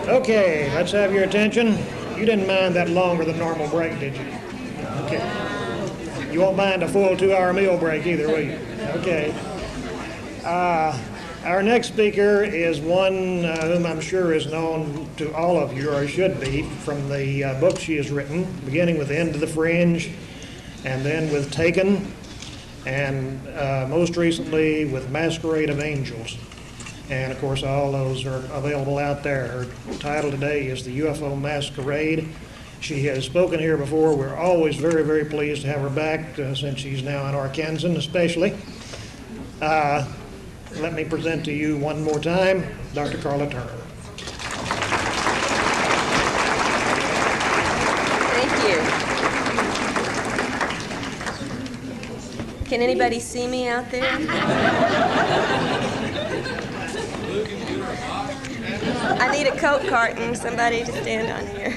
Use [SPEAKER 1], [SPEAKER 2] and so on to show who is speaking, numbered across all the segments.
[SPEAKER 1] Okay, let's have your attention. You didn't mind that longer than normal break, did you? Okay. You won't mind a full 2-hour meal break either, will you? Okay. Our next speaker is one whom I'm sure is known to all of you, or should be, from the book she has written, beginning with End of the Fringe, and then with Taken, and most recently with Masquerade of Angels. And of course, all those are available out there. Her title today is The UFO Masquerade. She has spoken here before. We're always very, very pleased to have her back, since she's now in Arkansas, especially. Let me present to you one more time, Dr. Karla Turner.
[SPEAKER 2] Thank you. Can anybody see me out there? I need a Coke carton, somebody to stand on here.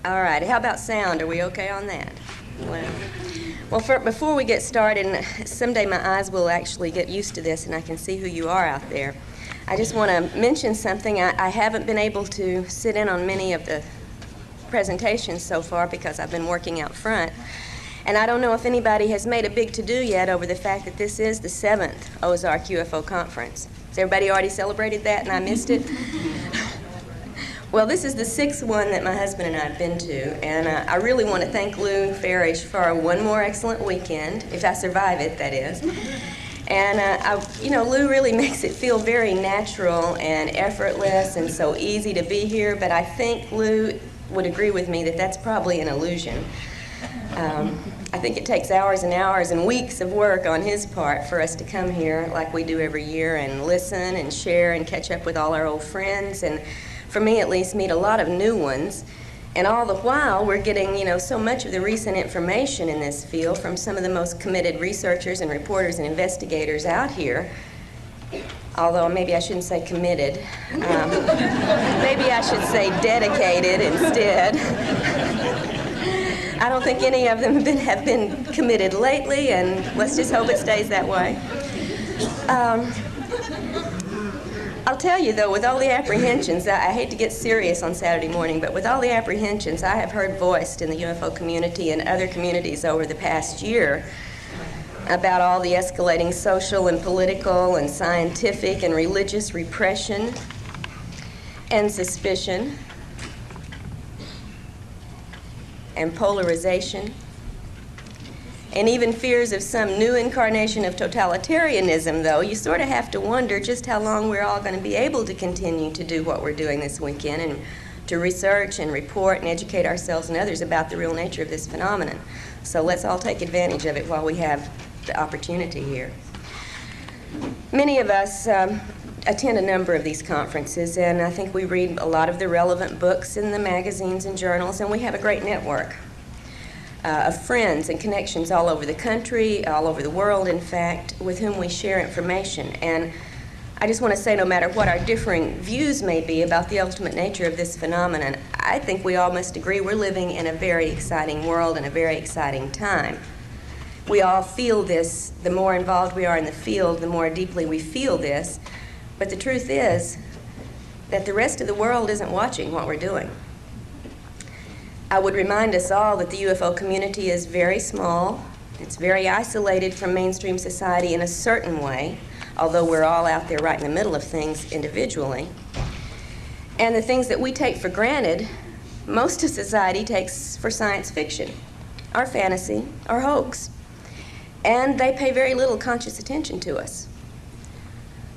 [SPEAKER 2] All right, how about sound? Are we okay on that? Well, before we get started, and someday my eyes will actually get used to this and I can see who you are out there, I just want to mention something. I haven't been able to sit in on many of the presentations so far because I've been working out front. And I don't know if anybody has made a big to-do yet over the fact that this is the 7th Ozark UFO Conference. Has everybody already celebrated that and I missed it? Well, this is the 6th one that my husband and I have been to, and I really want to thank Lou Farish for one more excellent weekend, if I survive it, that is. And, Lou really makes it feel very natural and effortless and so easy to be here, but I think Lou would agree with me that that's probably an illusion. I think it takes hours and hours and weeks of work on his part for us to come here like we do every year and listen and share and catch up with all our old friends, and for me at least, meet a lot of new ones. And all the while, we're getting, so much of the recent information in this field from some of the most committed researchers and reporters and investigators out here. Although maybe I shouldn't say committed. Maybe I should say dedicated instead. I don't think any of them have been committed lately, and let's just hope it stays that way. I'll tell you, though, with all the apprehensions, I hate to get serious on Saturday morning, but with all the apprehensions I have heard voiced in the UFO community and other communities over the past year about all the escalating social and political and scientific and religious repression and suspicion and polarization, and even fears of some new incarnation of totalitarianism, though, you sort of have to wonder just how long we're all going to be able to continue to do what we're doing this weekend and to research and report and educate ourselves and others about the real nature of this phenomenon. So let's all take advantage of it while we have the opportunity here. Many of us attend a number of these conferences, and I think we read a lot of the relevant books in the magazines and journals, and we have a great network of friends and connections all over the country, all over the world, in fact, with whom we share information. And I just want to say, no matter what our differing views may be about the ultimate nature of this phenomenon, I think we all must agree we're living in a very exciting world and a very exciting time. We all feel this. The more involved we are in the field, the more deeply we feel this. But the truth is that the rest of the world isn't watching what we're doing. I would remind us all that the UFO community is very small. It's very isolated from mainstream society in a certain way, although we're all out there right in the middle of things individually. And the things that we take for granted, most of society takes for science fiction, or fantasy, or hoax. And they pay very little conscious attention to us.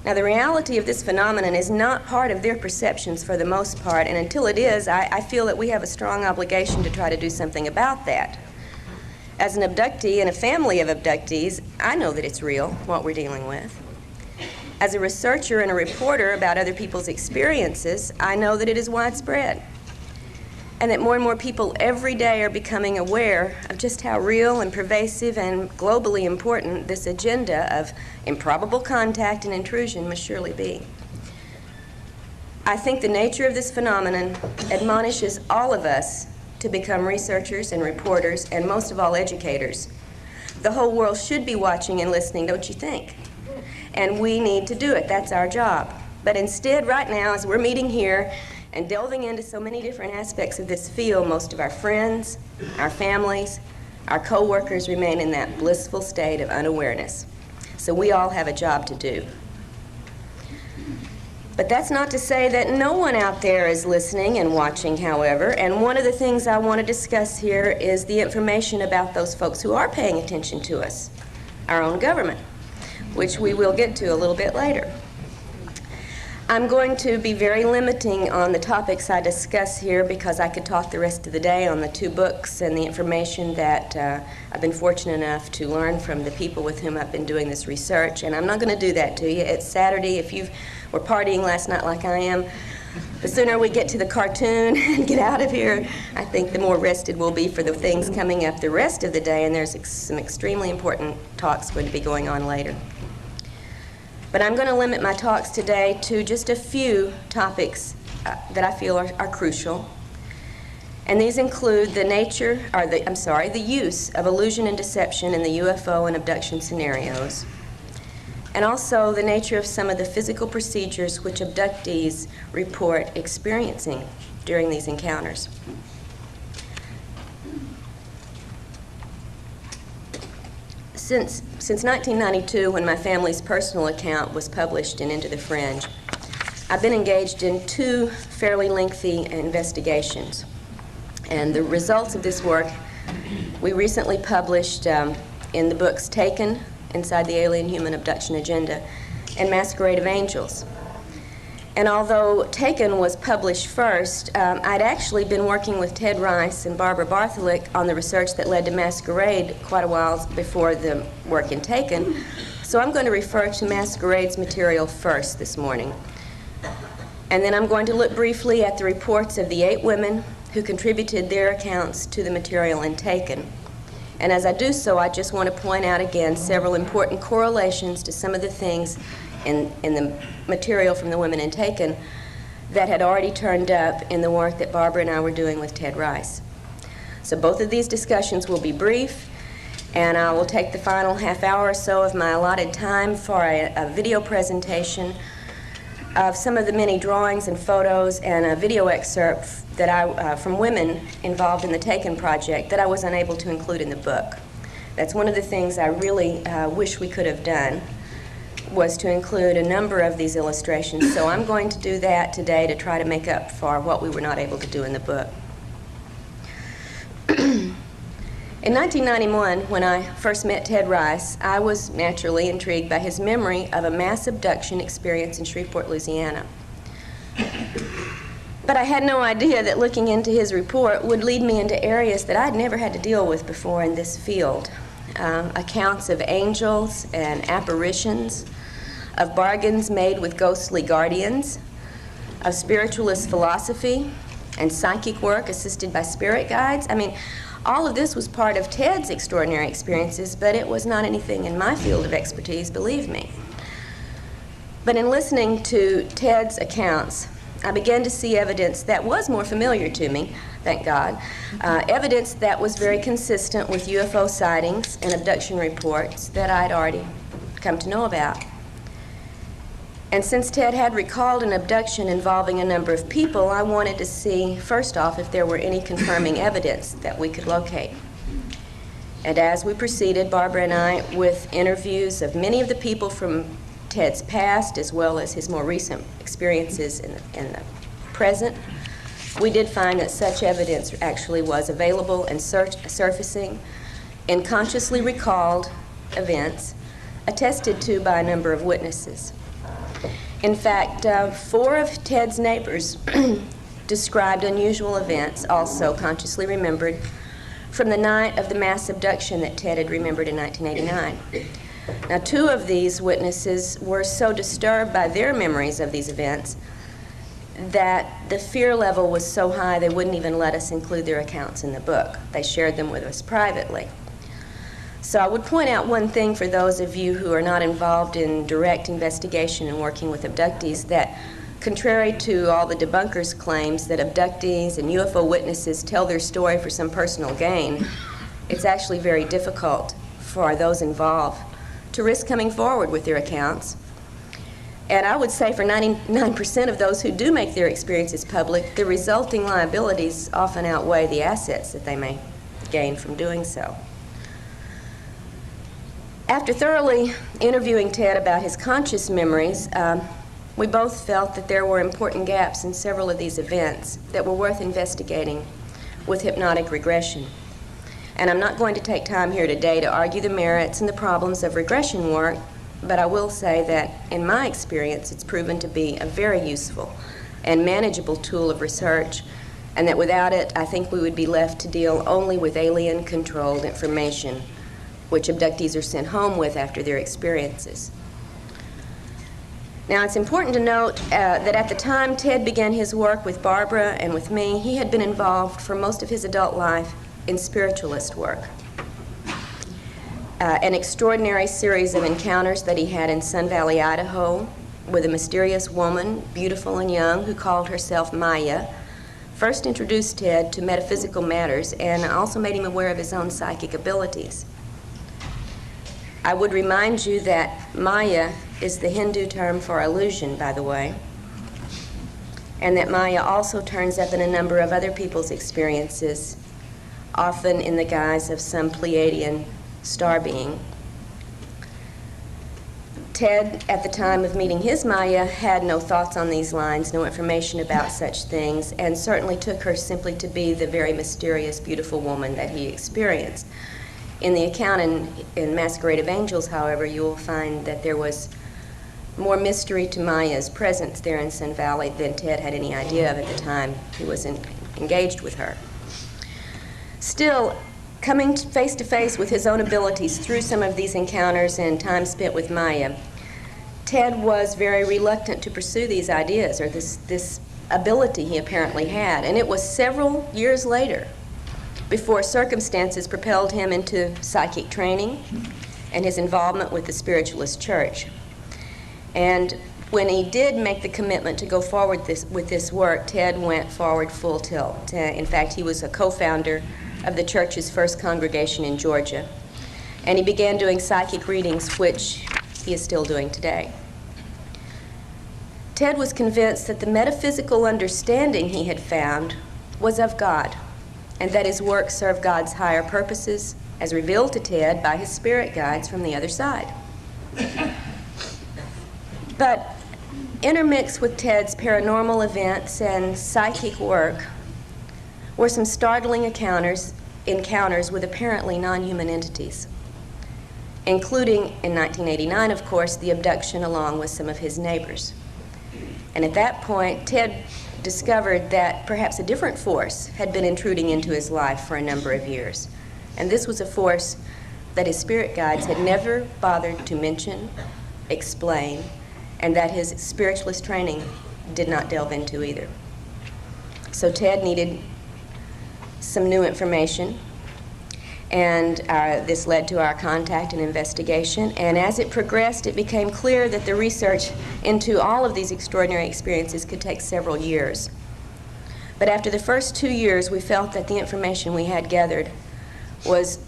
[SPEAKER 2] Now, the reality of this phenomenon is not part of their perceptions for the most part, and until it is, I feel that we have a strong obligation to try to do something about that. As an abductee and a family of abductees, I know that it's real, what we're dealing with. As a researcher and a reporter about other people's experiences, I know that it is widespread, and that more and more people every day are becoming aware of just how real and pervasive and globally important this agenda of improbable contact and intrusion must surely be. I think the nature of this phenomenon admonishes all of us to become researchers and reporters, and most of all, educators. The whole world should be watching and listening, don't you think? And we need to do it. That's our job. But instead, right now, as we're meeting here and delving into so many different aspects of this field, most of our friends, our families, our co-workers remain in that blissful state of unawareness. So we all have a job to do. But that's not to say that no one out there is listening and watching, however, and one of the things I want to discuss here is the information about those folks who are paying attention to us, our own government, which we will get to a little bit later. I'm going to be very limiting on the topics I discuss here because I could talk the rest of the day on the 2 books and the information that I've been fortunate enough to learn from the people with whom I've been doing this research, and I'm not going to do that to you. It's Saturday. If you were partying last night like I am, the sooner we get to the cartoon and get out of here, I think the more rested we'll be for the things coming up the rest of the day, and there's some extremely important talks going to be going on later. But I'm going to limit my talks today to just a few topics that I feel are crucial. And these include the use of illusion and deception in the UFO and abduction scenarios, and also the nature of some of the physical procedures which abductees report experiencing during these encounters. Since 1992, when my family's personal account was published in Into the Fringe, I've been engaged in 2 fairly lengthy investigations. And the results of this work we recently published in the books Taken, Inside the Alien Human Abduction Agenda, and Masquerade of Angels. And although Taken was published first, I'd actually been working with Ted Rice and Barbara Bartholick on the research that led to Masquerade quite a while before the work in Taken. So I'm going to refer to Masquerade's material first this morning. And then I'm going to look briefly at the reports of the 8 women who contributed their accounts to the material in Taken. And as I do so, I just want to point out again several important correlations to some of the things in the material from the women in Taken that had already turned up in the work that Barbara and I were doing with Ted Rice. So both of these discussions will be brief, and I will take the final half hour or so of my allotted time for a video presentation of some of the many drawings and photos and a video excerpt that from women involved in the Taken project that I was unable to include in the book. That's one of the things I really wish we could have done, was to include a number of these illustrations. So I'm going to do that today to try to make up for what we were not able to do in the book. In 1991, when I first met Ted Rice, I was naturally intrigued by his memory of a mass abduction experience in Shreveport, Louisiana. But I had no idea that looking into his report would lead me into areas that I'd never had to deal with before in this field. Accounts of angels and apparitions, of bargains made with ghostly guardians, of spiritualist philosophy and psychic work assisted by spirit guides. I mean, all of this was part of Ted's extraordinary experiences, but it was not anything in my field of expertise, believe me. But in listening to Ted's accounts, I began to see evidence that was more familiar to me, thank God, evidence that was very consistent with UFO sightings and abduction reports that I'd already come to know about. And since Ted had recalled an abduction involving a number of people, I wanted to see, first off, if there were any confirming evidence that we could locate. And as we proceeded, Barbara and I, with interviews of many of the people from Ted's past, as well as his more recent experiences in the present, we did find that such evidence actually was available and surfacing in consciously recalled events attested to by a number of witnesses. In fact, 4 of Ted's neighbors described unusual events, also consciously remembered, from the night of the mass abduction that Ted had remembered in 1989. Now, 2 of these witnesses were so disturbed by their memories of these events that the fear level was so high they wouldn't even let us include their accounts in the book. They shared them with us privately. So I would point out one thing for those of you who are not involved in direct investigation and working with abductees, that contrary to all the debunkers' claims that abductees and UFO witnesses tell their story for some personal gain, it's actually very difficult for those involved to risk coming forward with their accounts And I would say for 99% of those who do make their experiences public, the resulting liabilities often outweigh the assets that they may gain from doing so. After thoroughly interviewing Ted about his conscious memories, we both felt that there were important gaps in several of these events that were worth investigating with hypnotic regression. And I'm not going to take time here today to argue the merits and the problems of regression work, but I will say that in my experience it's proven to be a very useful and manageable tool of research, and that without it I think we would be left to deal only with alien-controlled information which abductees are sent home with after their experiences. Now, it's important to note that at the time Ted began his work with Barbara and with me, he had been involved for most of his adult life in spiritualist work. An extraordinary series of encounters that he had in Sun Valley, Idaho, with a mysterious woman, beautiful and young, who called herself Maya, first introduced Ted to metaphysical matters and also made him aware of his own psychic abilities. I would remind you that Maya is the Hindu term for illusion, by the way, and that Maya also turns up in a number of other people's experiences, often in the guise of some Pleiadian star being. Ted, at the time of meeting his Maya, had no thoughts on these lines, no information about such things, and certainly took her simply to be the very mysterious, beautiful woman that he experienced. In the account in Masquerade of Angels, however, you will find that there was more mystery to Maya's presence there in Sun Valley than Ted had any idea of at the time he was engaged with her. Still, coming face to face with his own abilities through some of these encounters and time spent with Maya, Ted was very reluctant to pursue these ideas or this ability he apparently had. And it was several years later before circumstances propelled him into psychic training and his involvement with the spiritualist church. And when he did make the commitment to go forward with this work, Ted went forward full tilt. In fact, he was a co-founder of the church's first congregation in Georgia. And he began doing psychic readings, which he is still doing today. Ted was convinced that the metaphysical understanding he had found was of God, and that his work served God's higher purposes, as revealed to Ted by his spirit guides from the other side. But intermixed with Ted's paranormal events and psychic work were some startling encounters with apparently non-human entities, including, in 1989, of course, the abduction along with some of his neighbors. And at that point, Ted discovered that perhaps a different force had been intruding into his life for a number of years. And this was a force that his spirit guides had never bothered to mention, explain, and that his spiritualist training did not delve into either. So Ted needed some new information, and this led to our contact and investigation. And as it progressed, it became clear that the research into all of these extraordinary experiences could take several years. But after the first 2 years, we felt that the information we had gathered was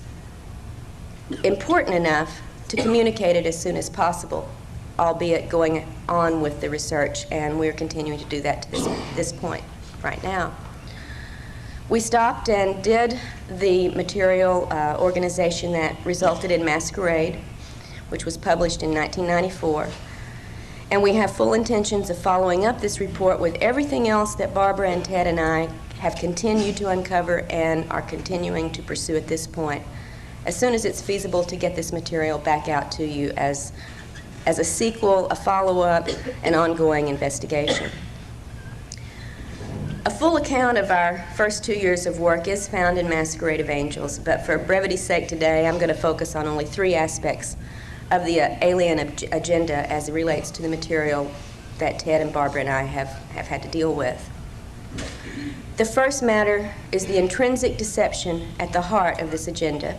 [SPEAKER 2] important enough to communicate it as soon as possible, albeit going on with the research, and we're continuing to do that to this point right now. We stopped and did the material organization that resulted in Masquerade, which was published in 1994. And we have full intentions of following up this report with everything else that Barbara and Ted and I have continued to uncover and are continuing to pursue at this point, as soon as it's feasible to get this material back out to you as a sequel, a follow-up, an ongoing investigation. A full account of our first 2 years of work is found in Masquerade of Angels, but for brevity's sake today, I'm going to focus on only 3 aspects of the alien agenda as it relates to the material that Ted and Barbara and I have had to deal with. The first matter is the intrinsic deception at the heart of this agenda,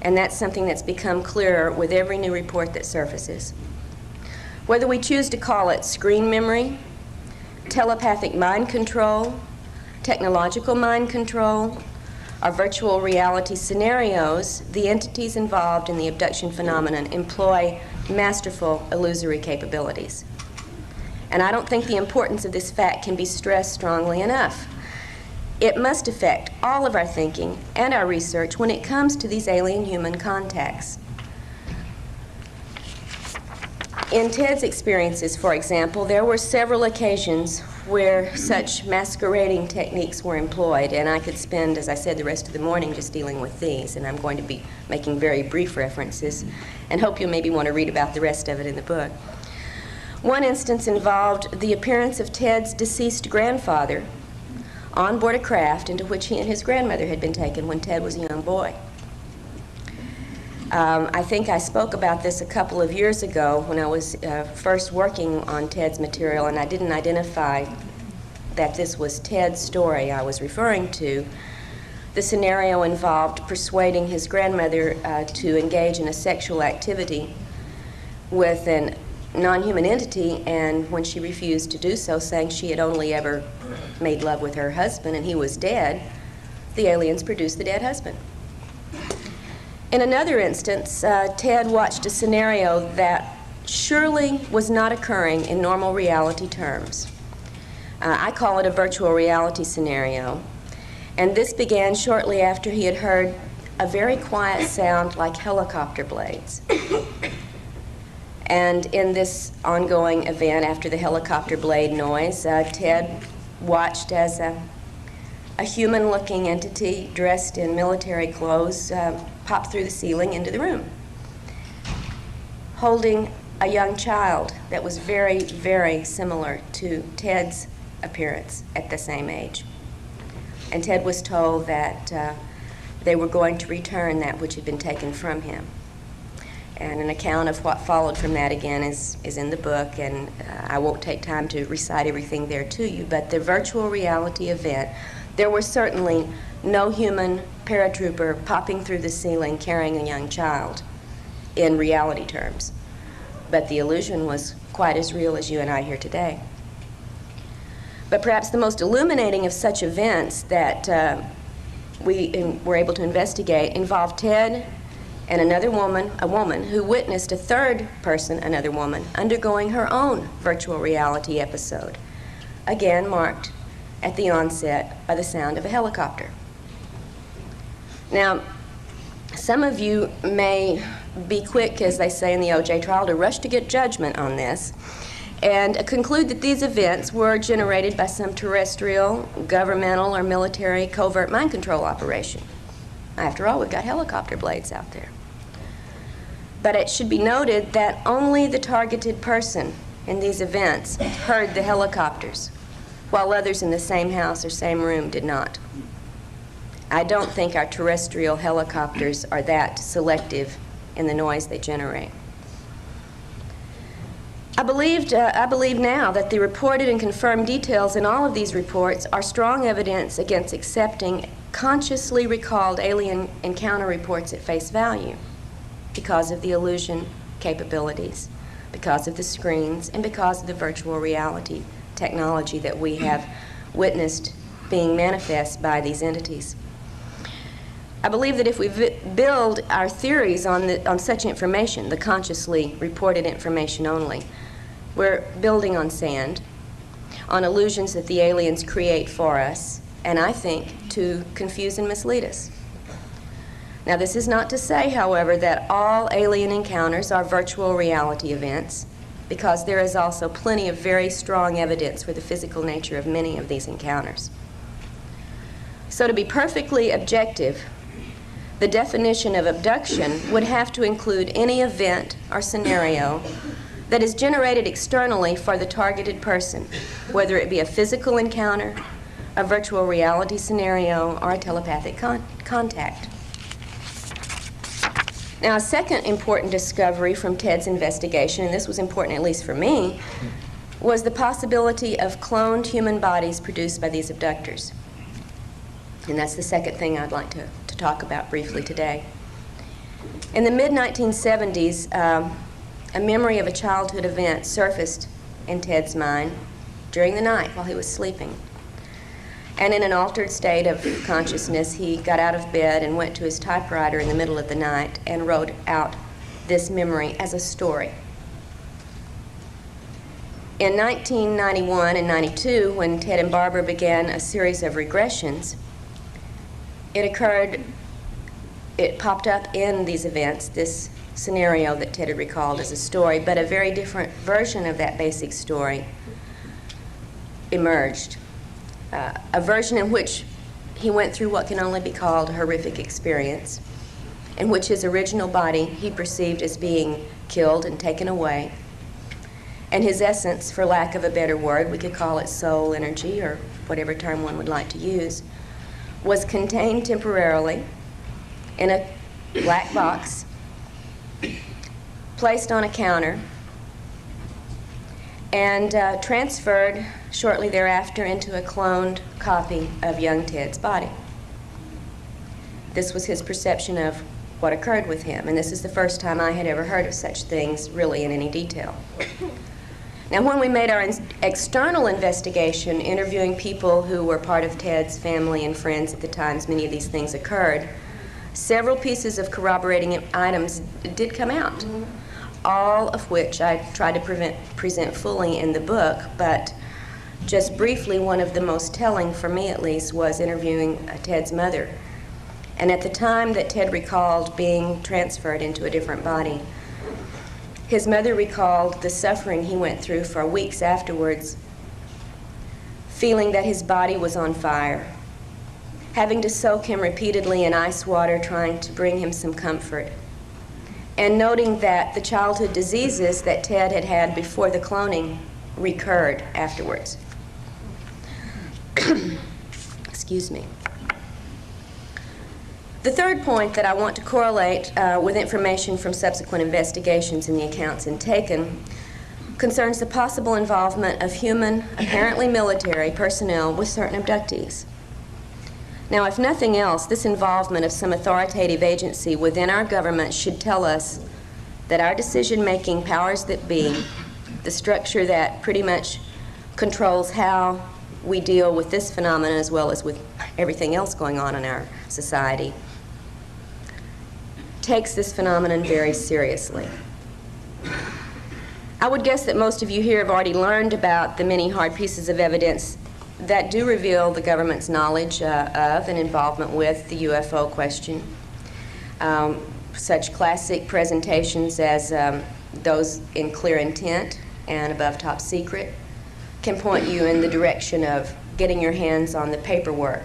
[SPEAKER 2] and that's something that's become clearer with every new report that surfaces. Whether we choose to call it screen memory, telepathic mind control, technological mind control, or virtual reality scenarios, the entities involved in the abduction phenomenon employ masterful illusory capabilities. And I don't think the importance of this fact can be stressed strongly enough. It must affect all of our thinking and our research when it comes to these alien-human contacts. In Ted's experiences, for example, there were several occasions where such masquerading techniques were employed, and I could spend, as I said, the rest of the morning just dealing with these, and I'm going to be making very brief references, and hope you'll maybe want to read about the rest of it in the book. One instance involved the appearance of Ted's deceased grandfather on board a craft into which he and his grandmother had been taken when Ted was a young boy. I think I spoke about this a couple of years ago when I was first working on Ted's material, and I didn't identify that this was Ted's story I was referring to. The scenario involved persuading his grandmother to engage in a sexual activity with a non-human entity, and when she refused to do so, saying she had only ever made love with her husband and he was dead, the aliens produced the dead husband. In another instance, Ted watched a scenario that surely was not occurring in normal reality terms. I call it a virtual reality scenario. And this began shortly after he had heard a very quiet sound like helicopter blades. And in this ongoing event, after the helicopter blade noise, Ted watched as a human-looking entity dressed in military clothes popped through the ceiling into the room, holding a young child that was very, very similar to Ted's appearance at the same age. And Ted was told that they were going to return that which had been taken from him. And an account of what followed from that, again, is in the book, and I won't take time to recite everything there to you, but the virtual reality event, there were certainly no human paratrooper popping through the ceiling carrying a young child in reality terms. But the illusion was quite as real as you and I here today. But perhaps the most illuminating of such events that we were able to investigate involved Ted and another woman, a woman who witnessed a third person, another woman, undergoing her own virtual reality episode, again marked at the onset by the sound of a helicopter. Now, some of you may be quick, as they say in the O.J. trial, to rush to get judgment on this and conclude that these events were generated by some terrestrial, governmental, or military covert mind control operation. After all, we've got helicopter blades out there. But it should be noted that only the targeted person in these events heard the helicopters, while others in the same house or same room did not. I don't think our terrestrial helicopters are that selective in the noise they generate. I believe now that the reported and confirmed details in all of these reports are strong evidence against accepting consciously recalled alien encounter reports at face value because of the illusion capabilities, because of the screens, and because of the virtual reality technology that we have witnessed being manifest by these entities. I believe that if we build our theories on such information, the consciously reported information only, we're building on sand, on illusions that the aliens create for us, and I think to confuse and mislead us. Now, this is not to say, however, that all alien encounters are virtual reality events, because there is also plenty of very strong evidence for the physical nature of many of these encounters. So to be perfectly objective, the definition of abduction would have to include any event or scenario that is generated externally for the targeted person, whether it be a physical encounter, a virtual reality scenario, or a telepathic contact. Now, a second important discovery from Ted's investigation, and this was important at least for me, was the possibility of cloned human bodies produced by these abductors. And that's the second thing I'd like to talk about briefly today. In the mid-1970s, a memory of a childhood event surfaced in Ted's mind during the night while he was sleeping. And in an altered state of consciousness, he got out of bed and went to his typewriter in the middle of the night and wrote out this memory as a story. In 1991 and 92, when Ted and Barbara began a series of regressions, it popped up in these events, this scenario that Ted had recalled as a story, but a very different version of that basic story emerged. A version in which he went through what can only be called a horrific experience, in which his original body he perceived as being killed and taken away, and his essence, for lack of a better word, we could call it soul, energy, or whatever term one would like to use, was contained temporarily in a black box, placed on a counter, and transferred shortly thereafter into a cloned copy of young Ted's body. This was his perception of what occurred with him, and this is the first time I had ever heard of such things really in any detail. Now, when we made our external investigation, interviewing people who were part of Ted's family and friends at the times many of these things occurred, several pieces of corroborating items did come out, all of which I tried to present fully in the book, but just briefly, one of the most telling, for me at least, was interviewing Ted's mother. And at the time that Ted recalled being transferred into a different body, his mother recalled the suffering he went through for weeks afterwards, feeling that his body was on fire, having to soak him repeatedly in ice water, trying to bring him some comfort, and noting that the childhood diseases that Ted had had before the cloning recurred afterwards. Excuse me. The third point that I want to correlate with information from subsequent investigations in the accounts in Taken concerns the possible involvement of human, apparently military, personnel with certain abductees. Now, if nothing else, this involvement of some authoritative agency within our government should tell us that our decision-making powers that be, the structure that pretty much controls how we deal with this phenomenon as well as with everything else going on in our society, takes this phenomenon very seriously. I would guess that most of you here have already learned about the many hard pieces of evidence that do reveal the government's knowledge of and involvement with the UFO question. Such classic presentations as those in Clear Intent and Above Top Secret can point you in the direction of getting your hands on the paperwork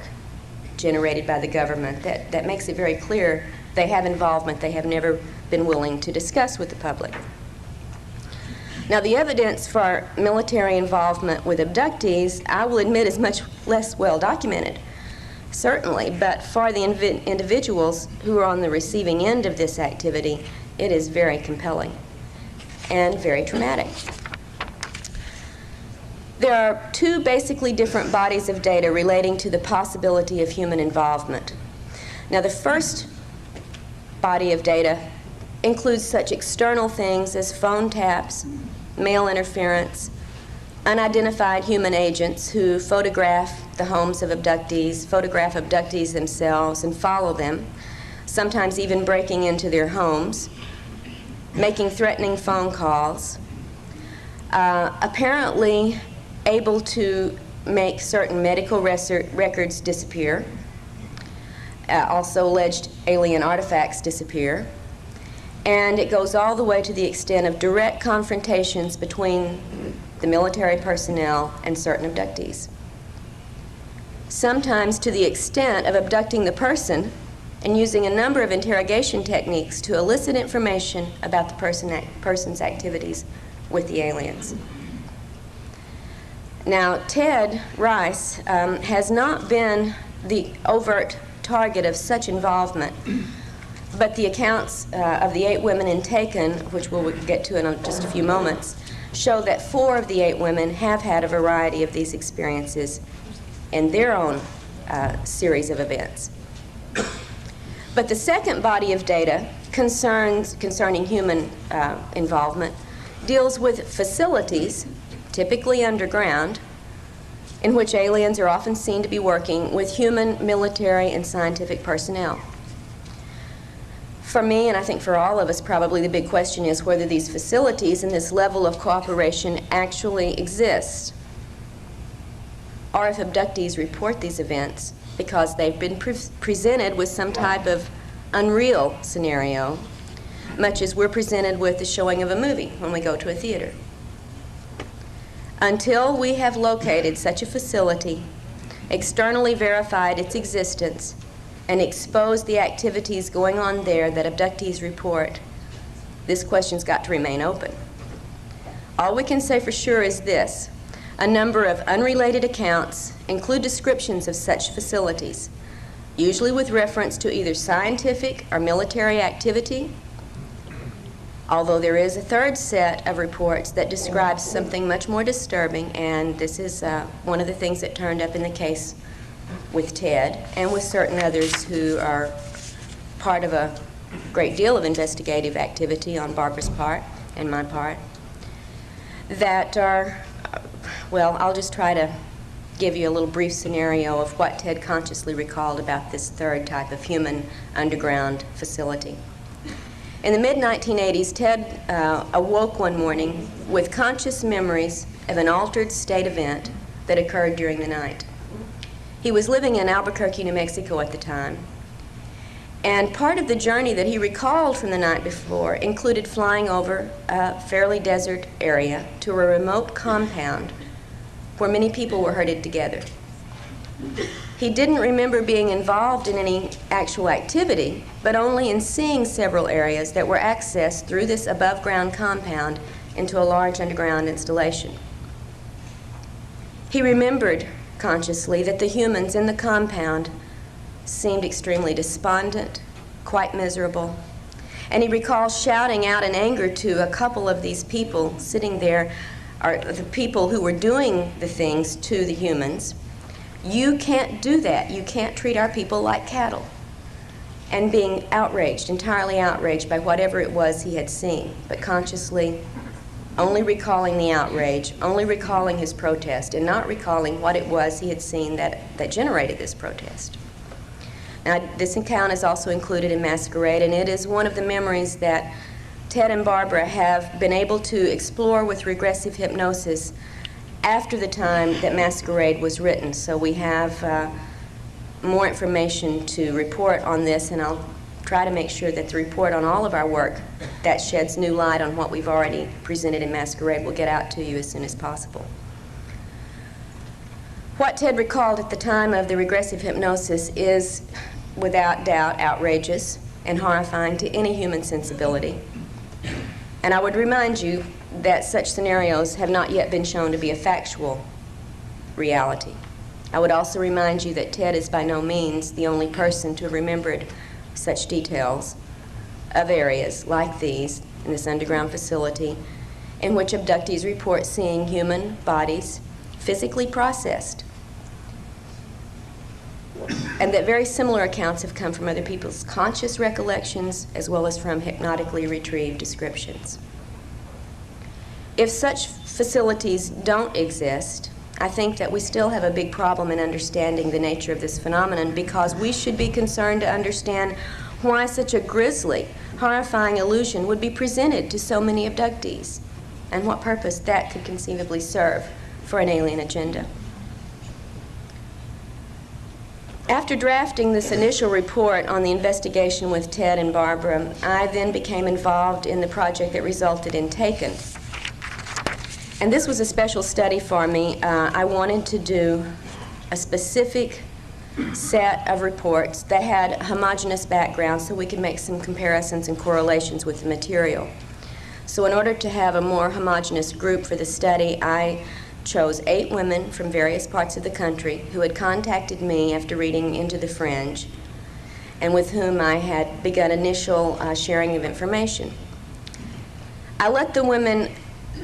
[SPEAKER 2] generated by the government that makes it very clear they have involvement they have never been willing to discuss with the public. Now, the evidence for military involvement with abductees, I will admit, is much less well documented, certainly, but for the individuals who are on the receiving end of this activity, it is very compelling and very traumatic. There are two basically different bodies of data relating to the possibility of human involvement. Now, the first body of data includes such external things as phone taps, mail interference, unidentified human agents who photograph the homes of abductees, photograph abductees themselves and follow them, sometimes even breaking into their homes, making threatening phone calls, apparently able to make certain medical records disappear, also alleged alien artifacts disappear, and it goes all the way to the extent of direct confrontations between the military personnel and certain abductees. Sometimes to the extent of abducting the person and using a number of interrogation techniques to elicit information about the person's activities with the aliens. Now, Ted Rice has not been the overt target of such involvement, but the accounts of the 8 women in Taken, which we'll get to in just a few moments, show that 4 of the 8 women have had a variety of these experiences in their own series of events. But the second body of data concerning human involvement deals with facilities, typically underground, in which aliens are often seen to be working with human, military, and scientific personnel. For me, and I think for all of us, probably the big question is whether these facilities and this level of cooperation actually exist, or if abductees report these events because they've been presented with some type of unreal scenario, much as we're presented with the showing of a movie when we go to a theater. Until we have located such a facility, externally verified its existence, and exposed the activities going on there that abductees report, this question's got to remain open. All we can say for sure is this: a number of unrelated accounts include descriptions of such facilities, usually with reference to either scientific or military activity, although there is a third set of reports that describes something much more disturbing, and this is one of the things that turned up in the case with Ted and with certain others who are part of a great deal of investigative activity on Barbara's part and my part, that are, well, I'll just try to give you a little brief scenario of what Ted consciously recalled about this third type of human underground facility. In the mid-1980s, Ted awoke one morning with conscious memories of an altered state event that occurred during the night. He was living in Albuquerque, New Mexico at the time, and part of the journey that he recalled from the night before included flying over a fairly desert area to a remote compound where many people were herded together. He didn't remember being involved in any actual activity, but only in seeing several areas that were accessed through this above-ground compound into a large underground installation. He remembered consciously that the humans in the compound seemed extremely despondent, quite miserable, and he recalls shouting out in anger to a couple of these people sitting there, or the people who were doing the things to the humans, "You can't do that. You can't treat our people like cattle." And being outraged, entirely outraged by whatever it was he had seen, but consciously only recalling the outrage, only recalling his protest, and not recalling what it was he had seen that generated this protest. Now, this account is also included in Masquerade, and it is one of the memories that Ted and Barbara have been able to explore with regressive hypnosis after the time that Masquerade was written. So we have more information to report on this, and I'll try to make sure that the report on all of our work that sheds new light on what we've already presented in Masquerade will get out to you as soon as possible. What Ted recalled at the time of the regressive hypnosis is, without doubt, outrageous and horrifying to any human sensibility. And I would remind you that such scenarios have not yet been shown to be a factual reality. I would also remind you that Ted is by no means the only person to have remembered such details of areas like these in this underground facility in which abductees report seeing human bodies physically processed, and that very similar accounts have come from other people's conscious recollections as well as from hypnotically retrieved descriptions. If such facilities don't exist, I think that we still have a big problem in understanding the nature of this phenomenon, because we should be concerned to understand why such a grisly, horrifying illusion would be presented to so many abductees, and what purpose that could conceivably serve for an alien agenda. After drafting this initial report on the investigation with Ted and Barbara, I then became involved in the project that resulted in Taken. And this was a special study for me. I wanted to do a specific set of reports that had homogeneous backgrounds so we could make some comparisons and correlations with the material. So in order to have a more homogeneous group for the study, I chose 8 women from various parts of the country who had contacted me after reading Into the Fringe, and with whom I had begun initial sharing of information. I let the women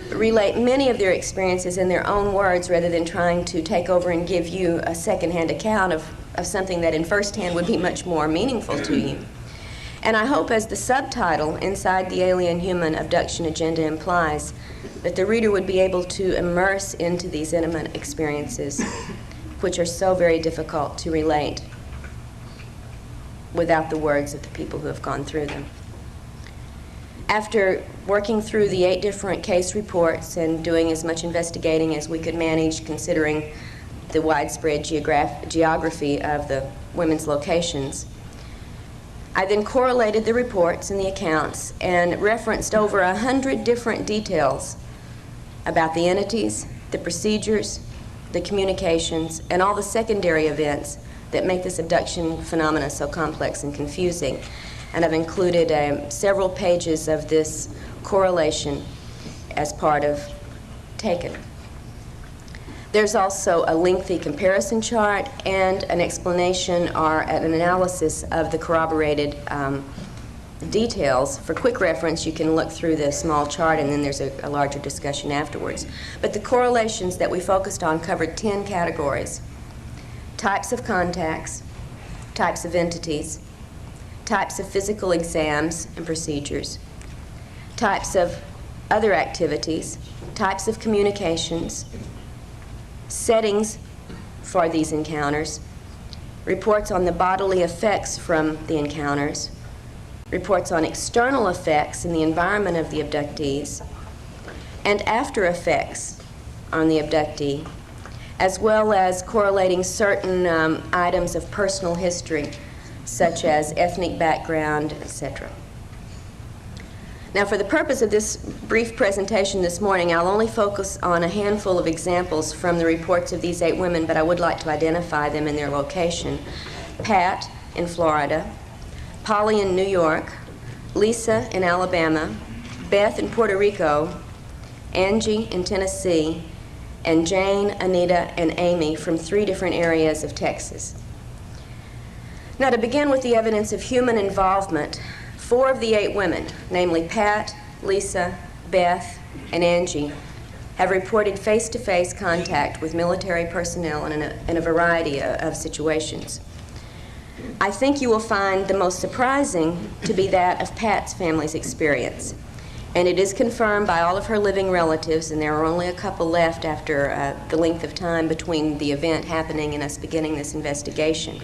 [SPEAKER 2] relate many of their experiences in their own words rather than trying to take over and give you a second-hand account of something that in first-hand would be much more meaningful to you. And I hope, as the subtitle inside the Alien Human Abduction Agenda implies, that the reader would be able to immerse into these intimate experiences, which are so very difficult to relate without the words of the people who have gone through them. After working through the 8 different case reports and doing as much investigating as we could manage, considering the widespread geography of the women's locations, I then correlated the reports and the accounts and referenced over 100 different details about the entities, the procedures, the communications, and all the secondary events that make this abduction phenomena so complex and confusing. And I've included several pages of this correlation as part of Taken. There's also a lengthy comparison chart and an explanation or an analysis of the corroborated details. For quick reference, you can look through the small chart and then there's a larger discussion afterwards. But the correlations that we focused on covered 10 categories: types of contacts, types of entities, types of physical exams and procedures, types of other activities, types of communications, settings for these encounters, reports on the bodily effects from the encounters, reports on external effects in the environment of the abductees, and after effects on the abductee, as well as correlating certain items of personal history, such as ethnic background, etc. Now, for the purpose of this brief presentation this morning, I'll only focus on a handful of examples from the reports of these 8 women, but I would like to identify them in their location. Pat in Florida, Polly in New York, Lisa in Alabama, Beth in Puerto Rico, Angie in Tennessee, and Jane, Anita, and Amy from 3 different areas of Texas. Now, to begin with the evidence of human involvement, 4 of the 8 women, namely Pat, Lisa, Beth, and Angie, have reported face-to-face contact with military personnel in a variety of situations. I think you will find the most surprising to be that of Pat's family's experience. And it is confirmed by all of her living relatives, and there are only a couple left after the length of time between the event happening and us beginning this investigation.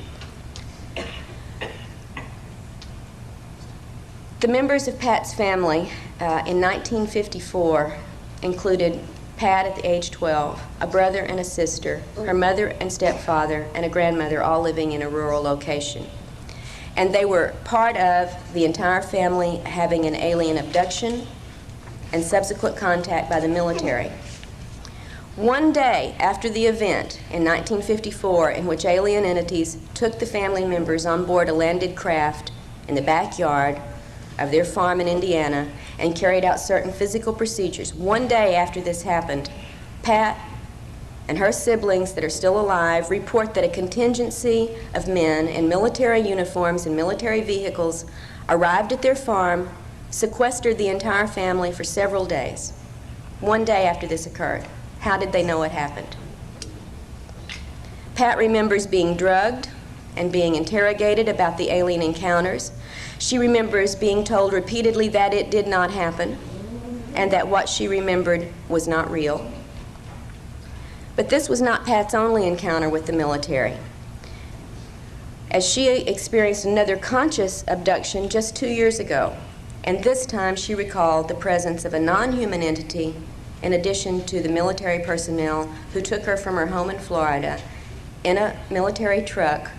[SPEAKER 2] The members of Pat's family in 1954 included Pat at the age 12, a brother and a sister, her mother and stepfather, and a grandmother, all living in a rural location. And they were part of the entire family having an alien abduction and subsequent contact by the military. One day after the event in 1954, in which alien entities took the family members on board a landed craft in the backyard of their farm in Indiana and carried out certain physical procedures, one day after this happened, Pat and her siblings that are still alive report that a contingency of men in military uniforms and military vehicles arrived at their farm, sequestered the entire family for several days. One day after this occurred. How did they know it happened? Pat remembers being drugged and being interrogated about the alien encounters. She remembers being told repeatedly that it did not happen and that what she remembered was not real. But this was not Pat's only encounter with the military, as she experienced another conscious abduction just 2 years ago, and this time she recalled the presence of a non-human entity in addition to the military personnel who took her from her home in Florida in a military truck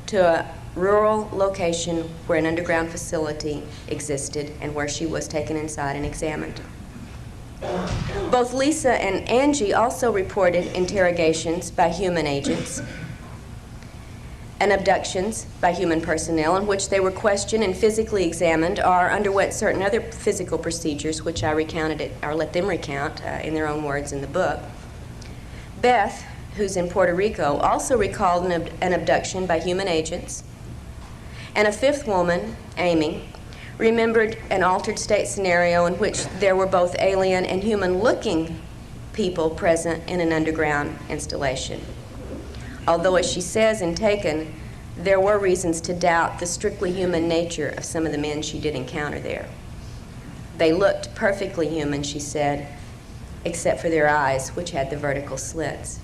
[SPEAKER 2] to a rural location where an underground facility existed and where she was taken inside and examined. Both Lisa and Angie also reported interrogations by human agents and abductions by human personnel in which they were questioned and physically examined or underwent certain other physical procedures, which I recounted or let them recount in their own words in the book. Beth, who's in Puerto Rico, also recalled an abduction by human agents. And a 5th woman, Amy, remembered an altered state scenario in which there were both alien and human-looking people present in an underground installation. Although, as she says in Taken, there were reasons to doubt the strictly human nature of some of the men she did encounter there. They looked perfectly human, she said, except for their eyes, which had the vertical slits.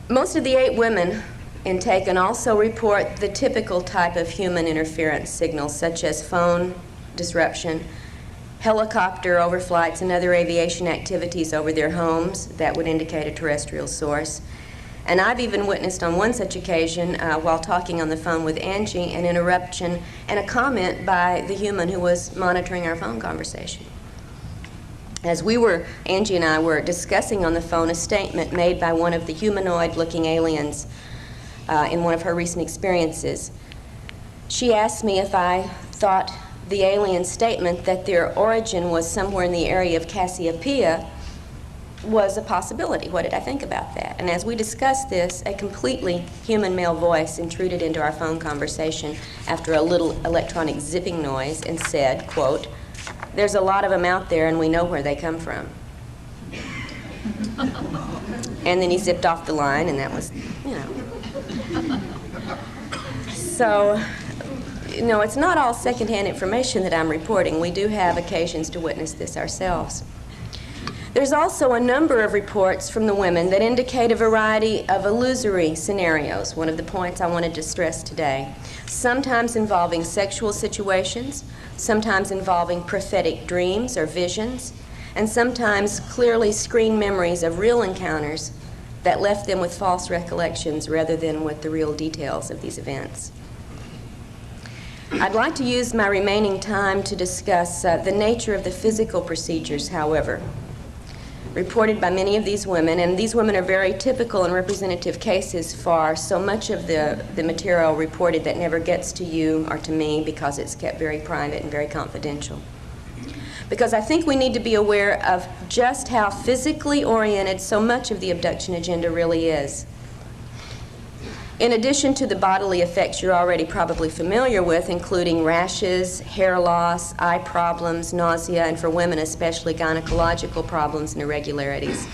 [SPEAKER 2] Most of the 8 women in Taken also report the typical type of human interference signals, such as phone disruption, helicopter overflights and other aviation activities over their homes that would indicate a terrestrial source. And I've even witnessed on one such occasion, while talking on the phone with Angie, an interruption and a comment by the human who was monitoring our phone conversation. As Angie and I were discussing on the phone a statement made by one of the humanoid-looking aliens in one of her recent experiences. She asked me if I thought the alien statement that their origin was somewhere in the area of Cassiopeia was a possibility. What did I think about that? And as we discussed this, a completely human male voice intruded into our phone conversation after a little electronic zipping noise and said, quote, "There's a lot of them out there and we know where they come from." And then he zipped off the line, and that was, you know. So, you know, it's not all secondhand information that I'm reporting. We do have occasions to witness this ourselves. There's also a number of reports from the women that indicate a variety of illusory scenarios, one of the points I wanted to stress today, sometimes involving sexual situations, sometimes involving prophetic dreams or visions, and sometimes clearly screen memories of real encounters that left them with false recollections rather than with the real details of these events. I'd like to use my remaining time to discuss the nature of the physical procedures, however, reported by many of these women, and these women are very typical and representative cases for so much of the material reported that never gets to you or to me because it's kept very private and very confidential. Because I think we need to be aware of just how physically oriented so much of the abduction agenda really is. In addition to the bodily effects you're already probably familiar with, including rashes, hair loss, eye problems, nausea, and for women especially gynecological problems and irregularities,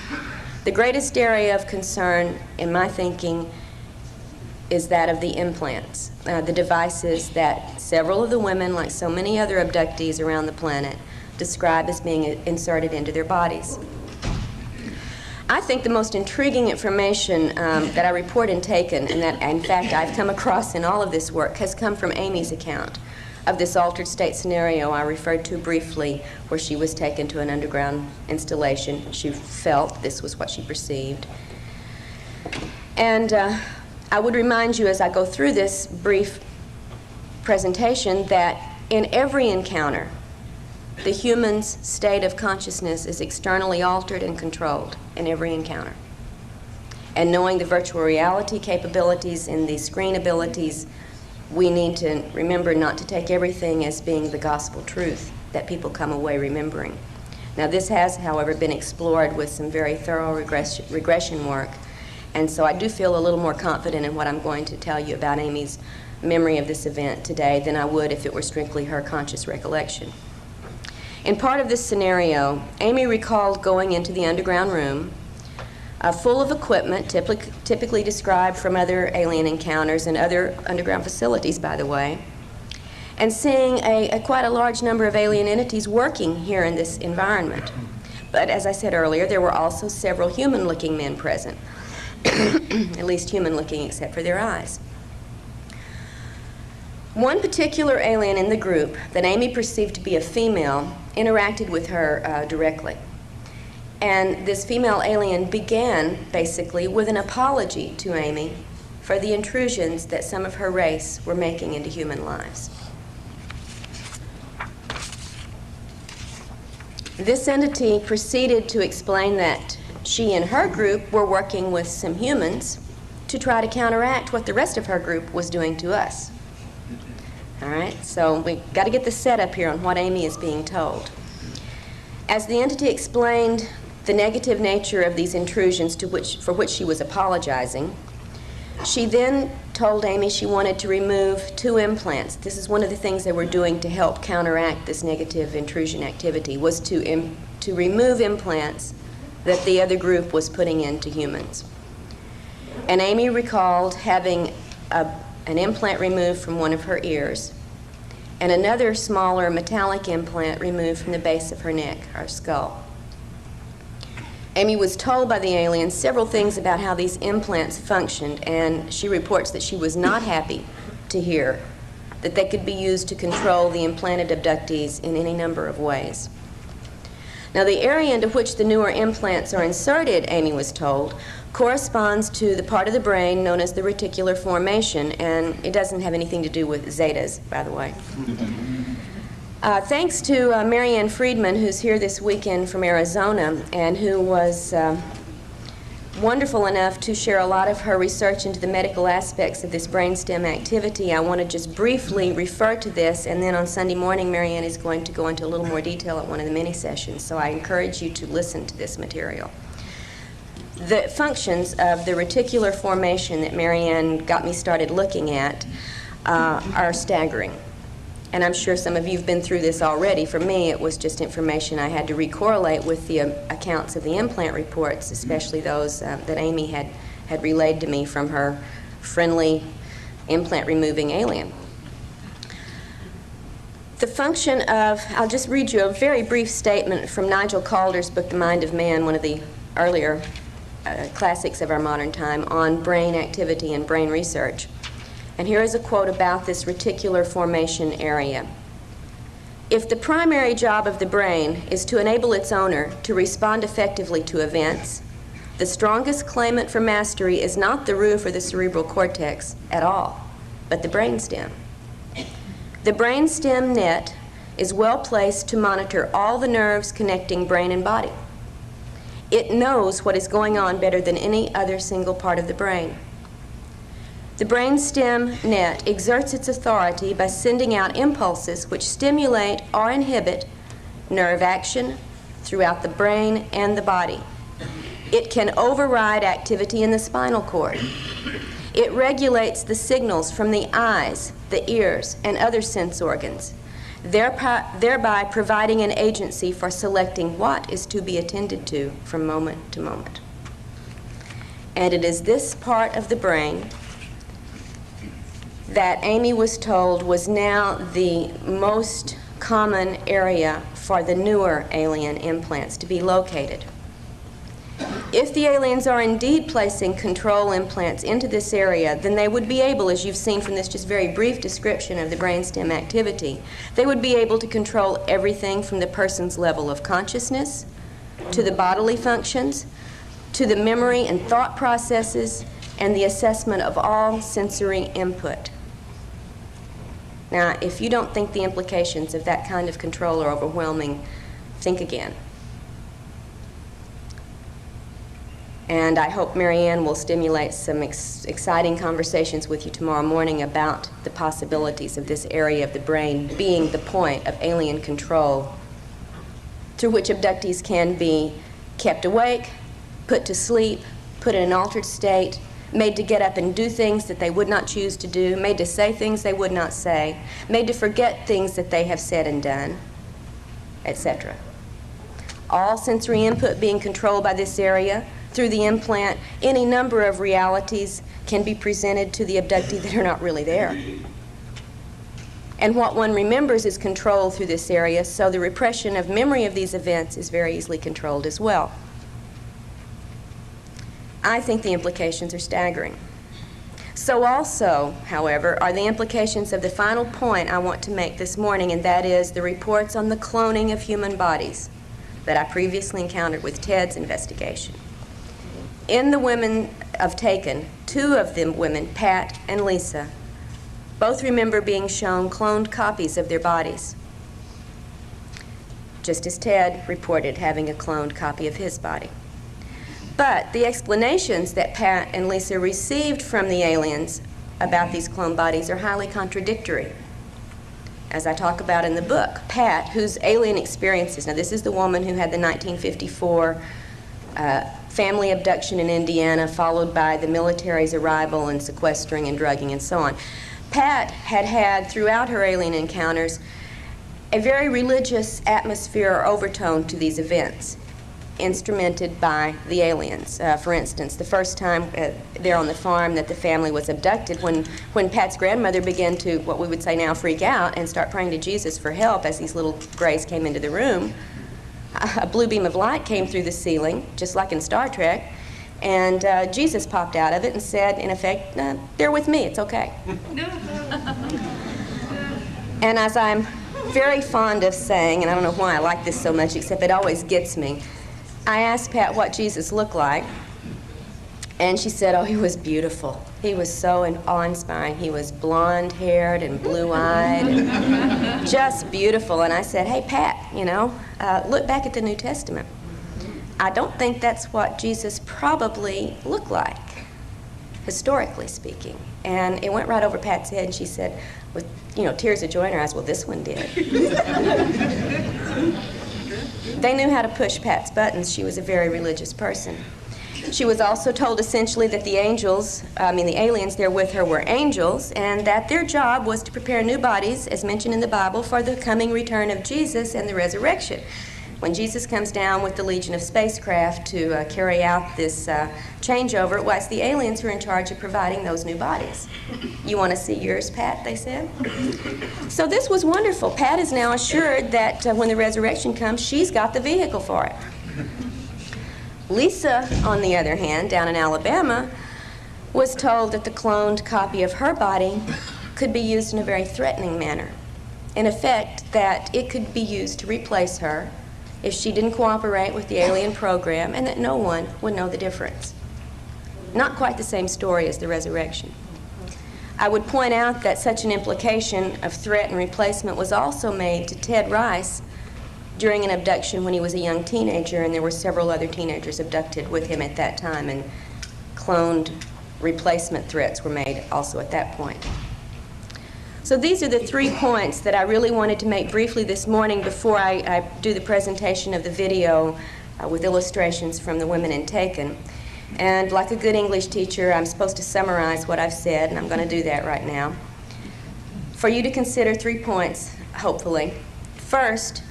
[SPEAKER 2] the greatest area of concern, in my thinking, is that of the implants, the devices that several of the women, like so many other abductees around the planet, describe as being inserted into their bodies. I think the most intriguing information that I report and taken, and that in fact I've come across in all of this work, has come from Amy's account of this altered state scenario I referred to briefly, where she was taken to an underground installation. She felt this was what she perceived. And I would remind you as I go through this brief presentation that in every encounter, the human's state of consciousness is externally altered and controlled in every encounter. And knowing the virtual reality capabilities and the screen abilities, we need to remember not to take everything as being the gospel truth that people come away remembering. Now this has, however, been explored with some very thorough regression work, and so I do feel a little more confident in what I'm going to tell you about Amy's memory of this event today than I would if it were strictly her conscious recollection. In part of this scenario, Amy recalled going into the underground room, full of equipment, typically described from other alien encounters and other underground facilities, by the way, and seeing quite a large number of alien entities working here in this environment. But as I said earlier, there were also several human-looking men present, at least human-looking except for their eyes. One particular alien in the group that Amy perceived to be a female interacted with her directly. And this female alien began, basically, with an apology to Amy for the intrusions that some of her race were making into human lives. This entity proceeded to explain that she and her group were working with some humans to try to counteract what the rest of her group was doing to us. All right, so we've got to get the setup here on what Amy is being told. As the entity explained the negative nature of these intrusions for which she was apologizing, she then told Amy she wanted to remove 2 implants. This is one of the things they were doing to help counteract this negative intrusion activity, was to remove implants that the other group was putting into humans. And Amy recalled having an implant removed from one of her ears, and another smaller metallic implant removed from the base of her neck, her skull. Amy was told by the alien several things about how these implants functioned, and she reports that she was not happy to hear that they could be used to control the implanted abductees in any number of ways. Now, the area into which the newer implants are inserted, Amy was told, corresponds to the part of the brain known as the reticular formation, and it doesn't have anything to do with zetas, by the way. Thanks to Marianne Friedman, who's here this weekend from Arizona, and who was wonderful enough to share a lot of her research into the medical aspects of this brainstem activity. I want to just briefly refer to this, and then on Sunday morning, Marianne is going to go into a little more detail at one of the mini sessions, so I encourage you to listen to this material. The functions of the reticular formation that Marianne got me started looking at are staggering. And I'm sure some of you have been through this already. For me, it was just information I had to recorrelate with the accounts of the implant reports, especially those that Amy had relayed to me from her friendly implant-removing alien. The function of, I'll just read you a very brief statement from Nigel Calder's book, The Mind of Man, one of the earlier classics of our modern time, on brain activity and brain research. And here is a quote about this reticular formation area. If the primary job of the brain is to enable its owner to respond effectively to events, the strongest claimant for mastery is not the roof or the cerebral cortex at all, but the brainstem. The brainstem net is well placed to monitor all the nerves connecting brain and body. It knows what is going on better than any other single part of the brain. The brainstem net exerts its authority by sending out impulses which stimulate or inhibit nerve action throughout the brain and the body. It can override activity in the spinal cord. It regulates the signals from the eyes, the ears, and other sense organs, thereby providing an agency for selecting what is to be attended to from moment to moment. And it is this part of the brain that Amy was told was now the most common area for the newer alien implants to be located. If the aliens are indeed placing control implants into this area, then they would be able, as you've seen from this just very brief description of the brainstem activity, they would be able to control everything from the person's level of consciousness, to the bodily functions, to the memory and thought processes, and the assessment of all sensory input. Now, if you don't think the implications of that kind of control are overwhelming, think again. And I hope Marianne will stimulate some exciting conversations with you tomorrow morning about the possibilities of this area of the brain being the point of alien control through which abductees can be kept awake, put to sleep, put in an altered state, made to get up and do things that they would not choose to do, made to say things they would not say, made to forget things that they have said and done, etc. All sensory input being controlled by this area. Through the implant, any number of realities can be presented to the abductee that are not really there. And what one remembers is controlled through this area, so the repression of memory of these events is very easily controlled as well. I think the implications are staggering. So also, however, are the implications of the final point I want to make this morning, and that is the reports on the cloning of human bodies that I previously encountered with Ted's investigation. In the women of Taken, two of the women, Pat and Lisa, both remember being shown cloned copies of their bodies, just as Ted reported having a cloned copy of his body. But the explanations that Pat and Lisa received from the aliens about these cloned bodies are highly contradictory. As I talk about in the book, Pat, whose alien experiences, now this is the woman who had the 1954 family abduction in Indiana, followed by the military's arrival and sequestering and drugging and so on. Pat had had, throughout her alien encounters, a very religious atmosphere or overtone to these events, instrumented by the aliens. For instance, the first time there on the farm that the family was abducted, when Pat's grandmother began to, what we would say now, freak out and start praying to Jesus for help as these little grays came into the room, a blue beam of light came through the ceiling, just like in Star Trek, and Jesus popped out of it and said, in effect, they're with me, it's okay. And as I'm very fond of saying, and I don't know why I like this so much, except it always gets me, I asked Pat what Jesus looked like, and she said, oh, he was beautiful. He was so awe-inspiring. He was blonde-haired and blue-eyed, and just beautiful. And I said, hey, Pat, look back at the New Testament. I don't think that's what Jesus probably looked like, historically speaking. And it went right over Pat's head, and she said, with tears of joy in her eyes, well, this one did. They knew how to push Pat's buttons. She was a very religious person. She was also told essentially that the aliens there with her were angels, and that their job was to prepare new bodies, as mentioned in the Bible, for the coming return of Jesus and the resurrection. When Jesus comes down with the legion of spacecraft to carry out this changeover, it was the aliens who are in charge of providing those new bodies. You want to see yours, Pat, they said? So this was wonderful. Pat is now assured that when the resurrection comes, she's got the vehicle for it. Lisa, on the other hand, down in Alabama, was told that the cloned copy of her body could be used in a very threatening manner. In effect, that it could be used to replace her if she didn't cooperate with the alien program, and that no one would know the difference. Not quite the same story as the resurrection. I would point out that such an implication of threat and replacement was also made to Ted Rice during an abduction when he was a young teenager, and there were several other teenagers abducted with him at that time, and cloned replacement threats were made also at that point. So these are the 3 points that I really wanted to make briefly this morning before I do the presentation of the video with illustrations from the women in Taken. And like a good English teacher, I'm supposed to summarize what I've said, and I'm going to do that right now. For you to consider 3 points, hopefully. First,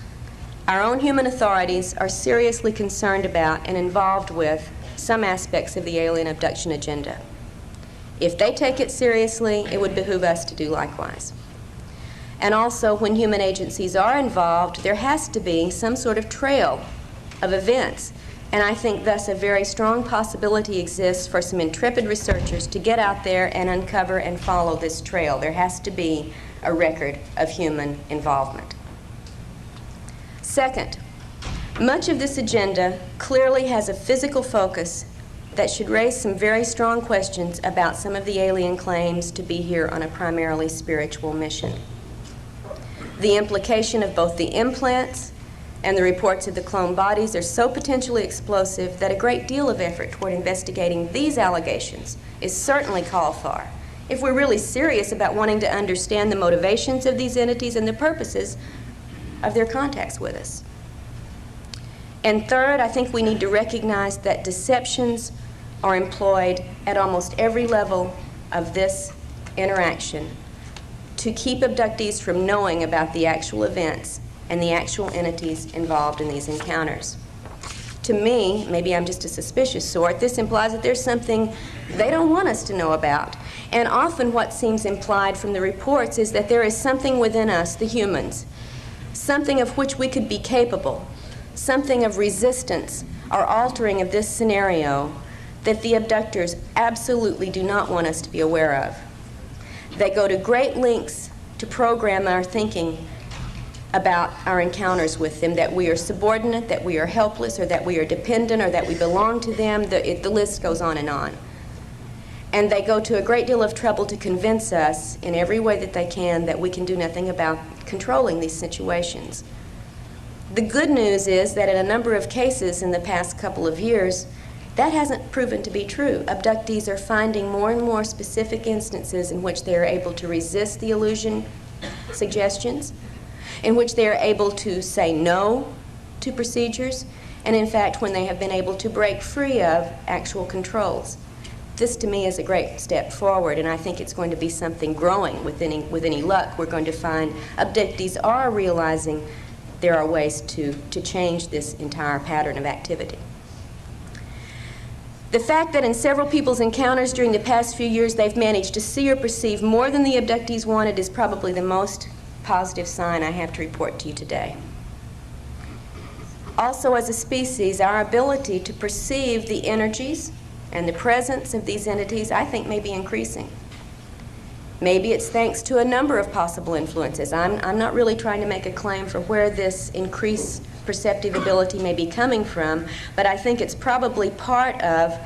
[SPEAKER 2] our own human authorities are seriously concerned about and involved with some aspects of the alien abduction agenda. If they take it seriously, it would behoove us to do likewise. And also, when human agencies are involved, there has to be some sort of trail of events. And I think thus a very strong possibility exists for some intrepid researchers to get out there and uncover and follow this trail. There has to be a record of human involvement. Second, much of this agenda clearly has a physical focus that should raise some very strong questions about some of the alien claims to be here on a primarily spiritual mission. The implication of both the implants and the reports of the cloned bodies are so potentially explosive that a great deal of effort toward investigating these allegations is certainly called for if we're really serious about wanting to understand the motivations of these entities and the purposes of their contacts with us. And third, I think we need to recognize that deceptions are employed at almost every level of this interaction to keep abductees from knowing about the actual events and the actual entities involved in these encounters. To me, maybe I'm just a suspicious sort, this implies that there's something they don't want us to know about. And often what seems implied from the reports is that there is something within us, the humans, something of which we could be capable, something of resistance or altering of this scenario that the abductors absolutely do not want us to be aware of. They go to great lengths to program our thinking about our encounters with them, that we are subordinate, that we are helpless, or that we are dependent, or that we belong to them. The list goes on. And they go to a great deal of trouble to convince us in every way that they can that we can do nothing about controlling these situations. The good news is that in a number of cases in the past couple of years, that hasn't proven to be true. Abductees are finding more and more specific instances in which they are able to resist the illusion suggestions, in which they are able to say no to procedures, and in fact when they have been able to break free of actual controls. This to me is a great step forward, and I think it's going to be something growing with any luck. We're going to find abductees are realizing there are ways to change this entire pattern of activity. The fact that in several people's encounters during the past few years they've managed to see or perceive more than the abductees wanted is probably the most positive sign I have to report to you today. Also, as a species, our ability to perceive the energies and the presence of these entities, I think, may be increasing. Maybe it's thanks to a number of possible influences. I'm not really trying to make a claim for where this increased perceptive ability may be coming from, but I think it's probably part of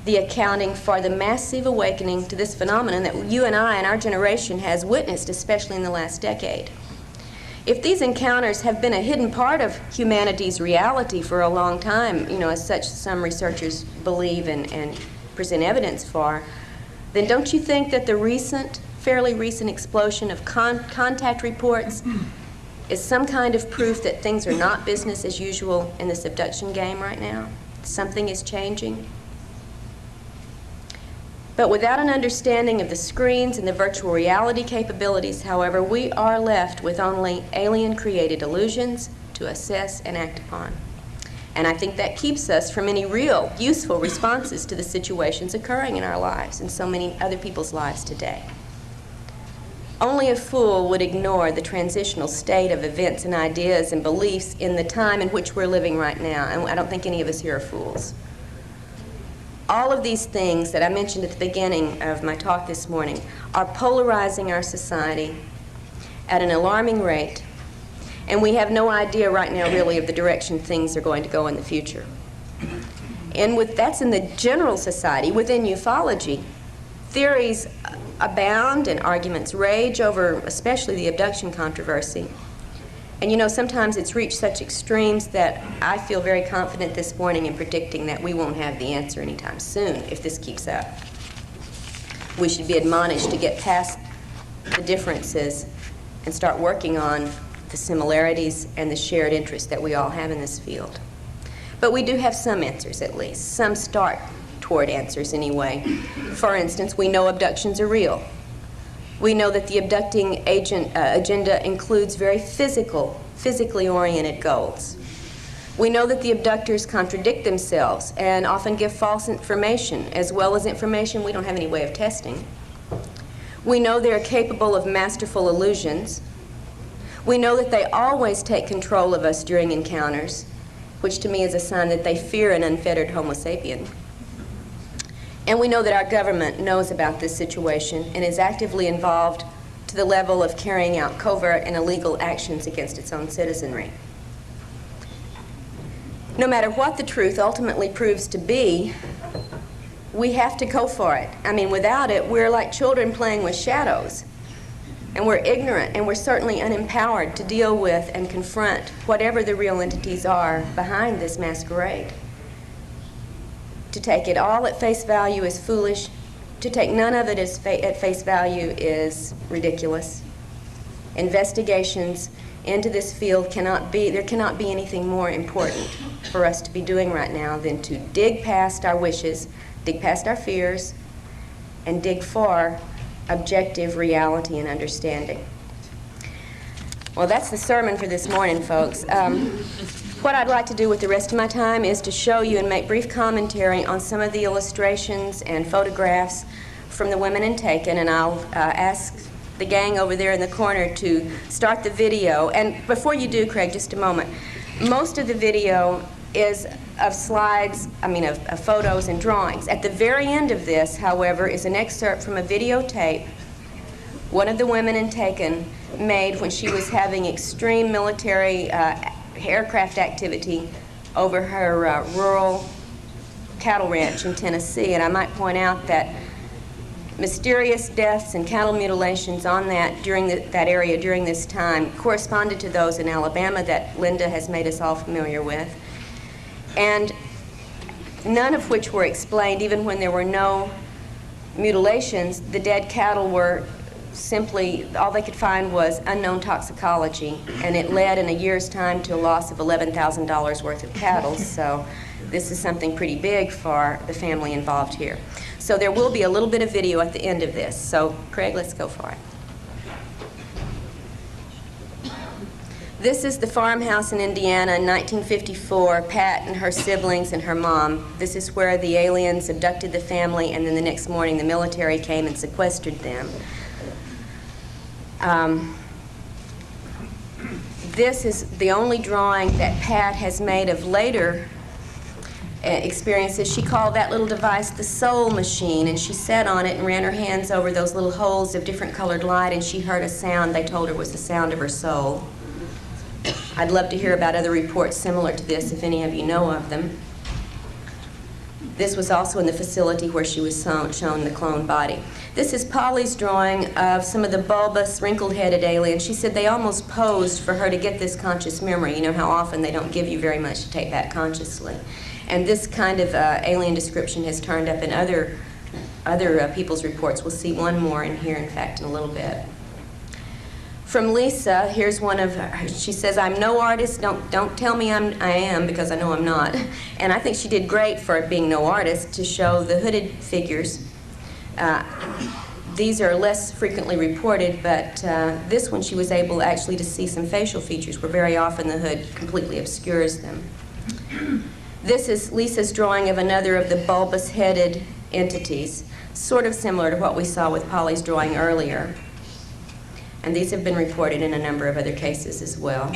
[SPEAKER 2] the accounting for the massive awakening to this phenomenon that you and I and our generation has witnessed, especially in the last decade. If these encounters have been a hidden part of humanity's reality for a long time, as such some researchers believe and present evidence for, then don't you think that the fairly recent explosion of contact reports is some kind of proof that things are not business as usual in this abduction game right now? Something is changing. But without an understanding of the screens and the virtual reality capabilities, however, we are left with only alien-created illusions to assess and act upon. And I think that keeps us from any real, useful responses to the situations occurring in our lives and so many other people's lives today. Only a fool would ignore the transitional state of events and ideas and beliefs in the time in which we're living right now, and I don't think any of us here are fools. All of these things that I mentioned at the beginning of my talk this morning are polarizing our society at an alarming rate, and we have no idea right now really of the direction things are going to go in the future. And that's in the general society. Within ufology, theories abound and arguments rage over especially the abduction controversy. And sometimes it's reached such extremes that I feel very confident this morning in predicting that we won't have the answer anytime soon if this keeps up. We should be admonished to get past the differences and start working on the similarities and the shared interests that we all have in this field. But we do have some answers, at least. Some start toward answers anyway. For instance, we know abductions are real. We know that the abducting agenda includes very physically oriented goals. We know that the abductors contradict themselves and often give false information, as well as information we don't have any way of testing. We know they are capable of masterful illusions. We know that they always take control of us during encounters, which to me is a sign that they fear an unfettered Homo sapien. And we know that our government knows about this situation and is actively involved to the level of carrying out covert and illegal actions against its own citizenry. No matter what the truth ultimately proves to be, we have to go for it. I mean, without it, we're like children playing with shadows. And we're ignorant, and we're certainly unempowered to deal with and confront whatever the real entities are behind this masquerade. To take it all at face value is foolish. To take none of it at face value is ridiculous. Investigations into this field there cannot be anything more important for us to be doing right now than to dig past our wishes, dig past our fears, and dig for objective reality and understanding. Well, that's the sermon for this morning, folks. What I'd like to do with the rest of my time is to show you and make brief commentary on some of the illustrations and photographs from the women in Taken, and I'll ask the gang over there in the corner to start the video. And before you do, Craig, just a moment. Most of the video is of slides, of photos and drawings. At the very end of this, however, is an excerpt from a videotape one of the women in Taken made when she was having extreme military aircraft activity over her rural cattle ranch in Tennessee. And I might point out that mysterious deaths and cattle mutilations on that area during this time corresponded to those in Alabama that Linda has made us all familiar with, and none of which were explained. Even when there were no mutilations, the dead cattle were simply, all they could find was unknown toxicology, and it led in a year's time to a loss of $11,000 worth of cattle. So this is something pretty big for the family involved here. So there will be a little bit of video at the end of this. So Craig, let's go for it. This is the farmhouse in Indiana in 1954, Pat and her siblings and her mom. This is where the aliens abducted the family, and then the next morning the military came and sequestered them. This is the only drawing that Pat has made of later experiences. She called that little device the soul machine, and she sat on it and ran her hands over those little holes of different colored light, and she heard a sound they told her was the sound of her soul. I'd love to hear about other reports similar to this, if any of you know of them. This was also in the facility where she was shown the clone body. This is Polly's drawing of some of the bulbous, wrinkled-headed aliens. She said they almost posed for her to get this conscious memory. You know how often they don't give you very much to take back consciously. And this kind of alien description has turned up in other people's reports. We'll see one more in here, in fact, in a little bit. From Lisa, here's one of her. She says, "I'm no artist. Don't tell me I am, because I know I'm not." And I think she did great for being no artist to show the hooded figures. These are less frequently reported, but this one she was able actually to see some facial features, where very often the hood completely obscures them. This is Lisa's drawing of another of the bulbous-headed entities, sort of similar to what we saw with Polly's drawing earlier. And these have been reported in a number of other cases as well.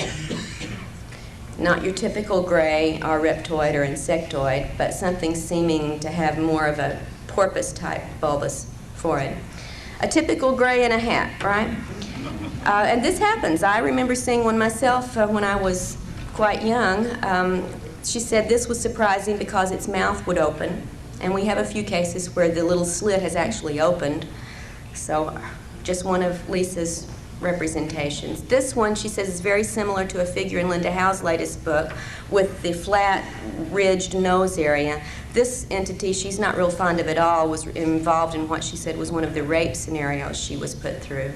[SPEAKER 2] Not your typical gray or reptoid or insectoid, but something seeming to have more of a porpoise-type bulbous forehead. A typical gray in a hat, right? And this happens. I remember seeing one myself when I was quite young. She said this was surprising because its mouth would open, and we have a few cases where the little slit has actually opened. So just one of Lisa's representations. This one, she says, is very similar to a figure in Linda Howe's latest book with the flat, ridged nose area. This entity, she's not real fond of at all, was involved in what she said was one of the rape scenarios she was put through.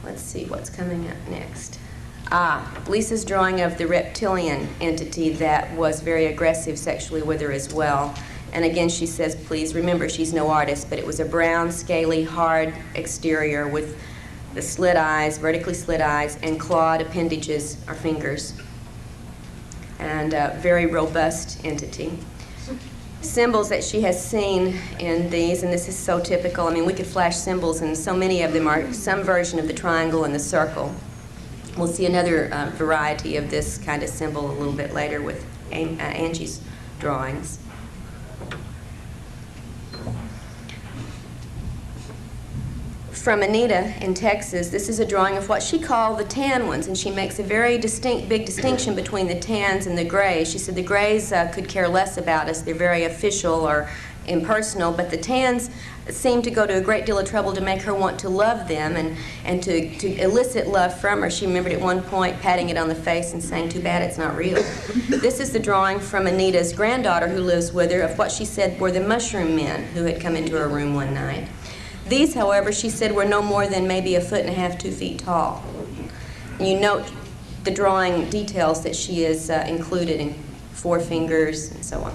[SPEAKER 2] Let's see what's coming up next. Lisa's drawing of the reptilian entity that was very aggressive sexually with her as well. And again, she says, please remember, she's no artist, but it was a brown, scaly, hard exterior with the slit eyes, vertically slit eyes, and clawed appendages or fingers. And a very robust entity. Symbols that she has seen in these, and this is so typical. I mean, we could flash symbols, and so many of them are some version of the triangle and the circle. We'll see another variety of this kind of symbol a little bit later with Angie's drawings. From Anita in Texas, this is a drawing of what she called the tan ones, and she makes a very big distinction between the tans and the grays. She said the grays could care less about us. They're very official or impersonal, but the tans seem to go to a great deal of trouble to make her want to love them and to elicit love from her. She remembered at one point patting it on the face and saying, "Too bad it's not real." This is the drawing from Anita's granddaughter who lives with her of what she said were the mushroom men who had come into her room one night. These, however, she said were no more than maybe 1.5 feet, 2 feet tall. You note the drawing details that she is included in 4 fingers and so on.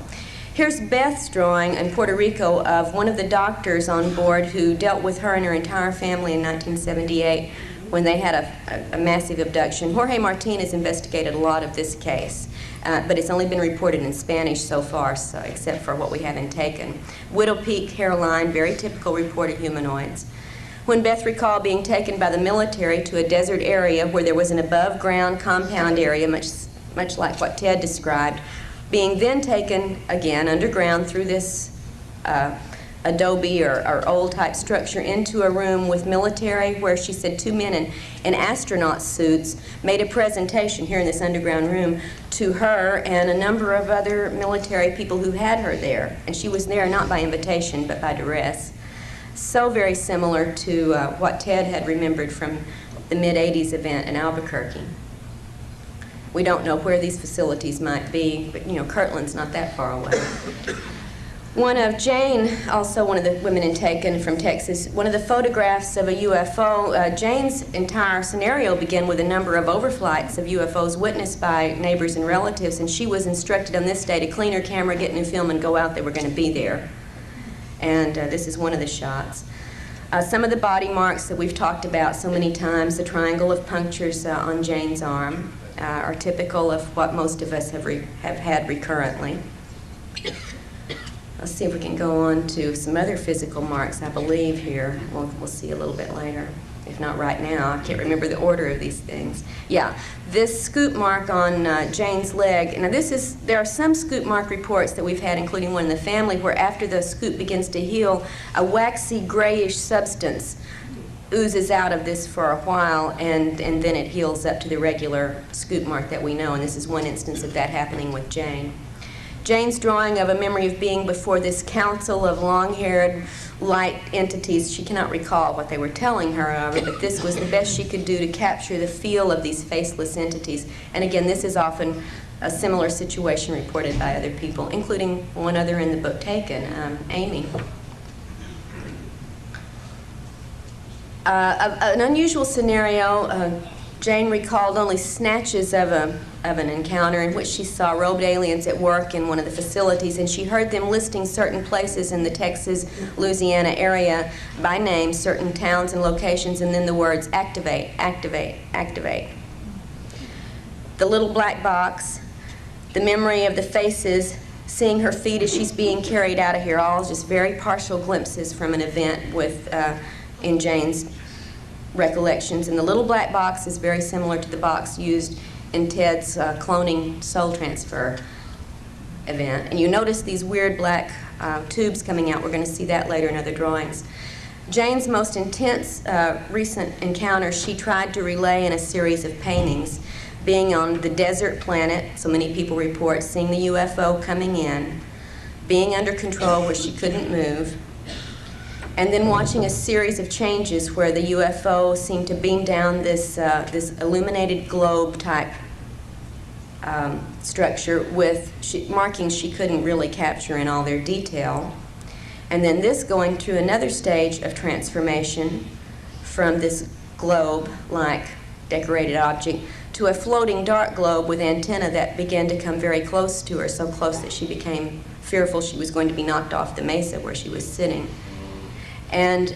[SPEAKER 2] Here's Beth's drawing in Puerto Rico of one of the doctors on board who dealt with her and her entire family in 1978 when they had a massive abduction. Jorge Martinez investigated a lot of this case, but it's only been reported in Spanish so far, so, except for what we have in Taken. Widow peak hairline, very typical reported humanoids. When Beth recalled being taken by the military to a desert area where there was an above-ground compound area, much like what Ted described, being then taken again underground through this adobe or old-type structure into a room with military where she said 2 men in astronaut suits made a presentation here in this underground room to her and a number of other military people who had her there. And she was there not by invitation but by duress. So very similar to what Ted had remembered from the mid-'80s event in Albuquerque. We don't know where these facilities might be, but, you know, Kirtland's not that far away. One of Jane, also one of the women in Taken from Texas, one of the photographs of a UFO, Jane's entire scenario began with a number of overflights of UFOs witnessed by neighbors and relatives, and she was instructed on this day to clean her camera, get new film, and go out. They were going to be there. And this is one of the shots. Some of the body marks that we've talked about so many times, the triangle of punctures on Jane's arm, are typical of what most of us have had recurrently. Let's see if we can go on to some other physical marks, I believe, here. We'll see a little bit later. if not right now. I can't remember the order of these things. Yeah, this scoop mark on Jane's leg. Now there are some scoop mark reports that we've had, including one in the family, where after the scoop begins to heal, a waxy grayish substance oozes out of this for a while, and then it heals up to the regular scoop mark that we know, and this is one instance of that happening with Jane. Jane's drawing of a memory of being before this council of long-haired, light entities, she cannot recall what they were telling her, however, but this was the best she could do to capture the feel of these faceless entities. And again, this is often a similar situation reported by other people, including one other in the book taken, Amy. An unusual scenario, Jane recalled only snatches of an encounter in which she saw robed aliens at work in one of the facilities, and she heard them listing certain places in the Texas, Louisiana area by name, certain towns and locations, and then the words activate, activate, activate. The little black box, the memory of the faces, seeing her feet as she's being carried out of here, all just very partial glimpses from an event with in Jane's recollections. And the little black box is very similar to the box used in Ted's cloning soul transfer event. And you notice these weird black tubes coming out. We're going to see that later in other drawings. Jane's most intense recent encounter she tried to relay in a series of paintings, being on the desert planet, so many people report, seeing the UFO coming in, being under control where she couldn't move, and then watching a series of changes where the UFO seemed to beam down this illuminated globe type structure with markings she couldn't really capture in all their detail. And then this going through another stage of transformation from this globe-like decorated object to a floating dark globe with antenna that began to come very close to her, so close that she became fearful she was going to be knocked off the mesa where she was sitting. And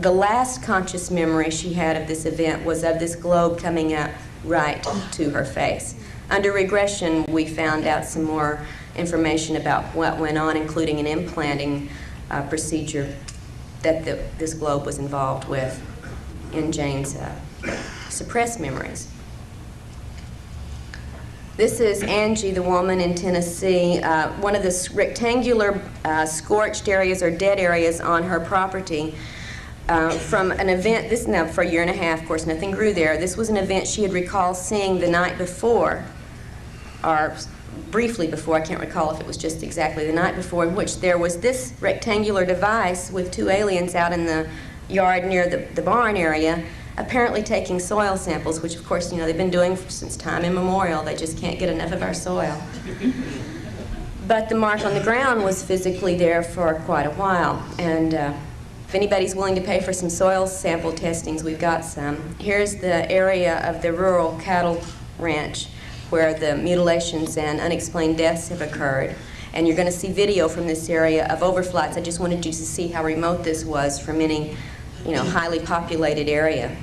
[SPEAKER 2] the last conscious memory she had of this event was of this globe coming up right to her face. Under regression, we found out some more information about what went on, including an implanting procedure that this globe was involved with in Jane's suppressed memories. This is Angie, the woman in Tennessee, one of the rectangular scorched areas or dead areas on her property from an event, this now for a year and a half, of course, nothing grew there. This was an event she had recalled seeing the night before, or briefly before, I can't recall if it was just exactly the night before, in which there was this rectangular device with two aliens out in the yard near the barn area, apparently taking soil samples, which of course, you know, they've been doing since time immemorial. They just can't get enough of our soil. But the mark on the ground was physically there for quite a while. And if anybody's willing to pay for some soil sample testings, we've got some. Here's the area of the rural cattle ranch where the mutilations and unexplained deaths have occurred. And you're going to see video from this area of overflights. I just wanted you to see how remote this was from any, you know, highly populated area.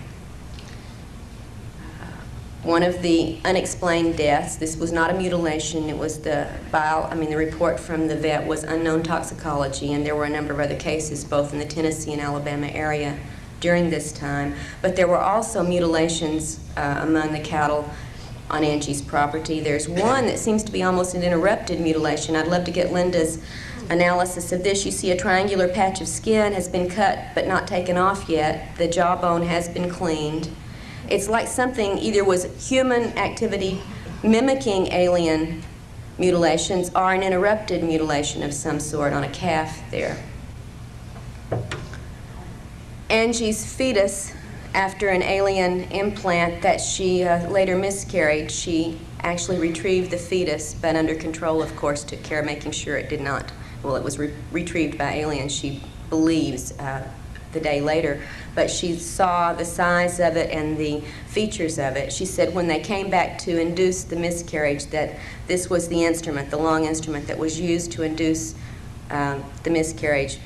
[SPEAKER 2] One of the unexplained deaths, this was not a mutilation, it was the report from the vet was unknown toxicology, and there were a number of other cases both in the Tennessee and Alabama area during this time. But there were also mutilations among the cattle on Angie's property. There's one that seems to be almost an interrupted mutilation. I'd love to get Linda's analysis of this. You see a triangular patch of skin has been cut but not taken off yet. The jawbone has been cleaned. It's like something either was human activity mimicking alien mutilations or an interrupted mutilation of some sort on a calf there. Angie's fetus, after an alien implant that she later miscarried, she actually retrieved the fetus, but under control, of course, took care of making sure it did not. Well, it was retrieved by aliens, she believes, the day later. But she saw the size of it and the features of it. She said when they came back to induce the miscarriage that this was the instrument, the long instrument that was used to induce the miscarriage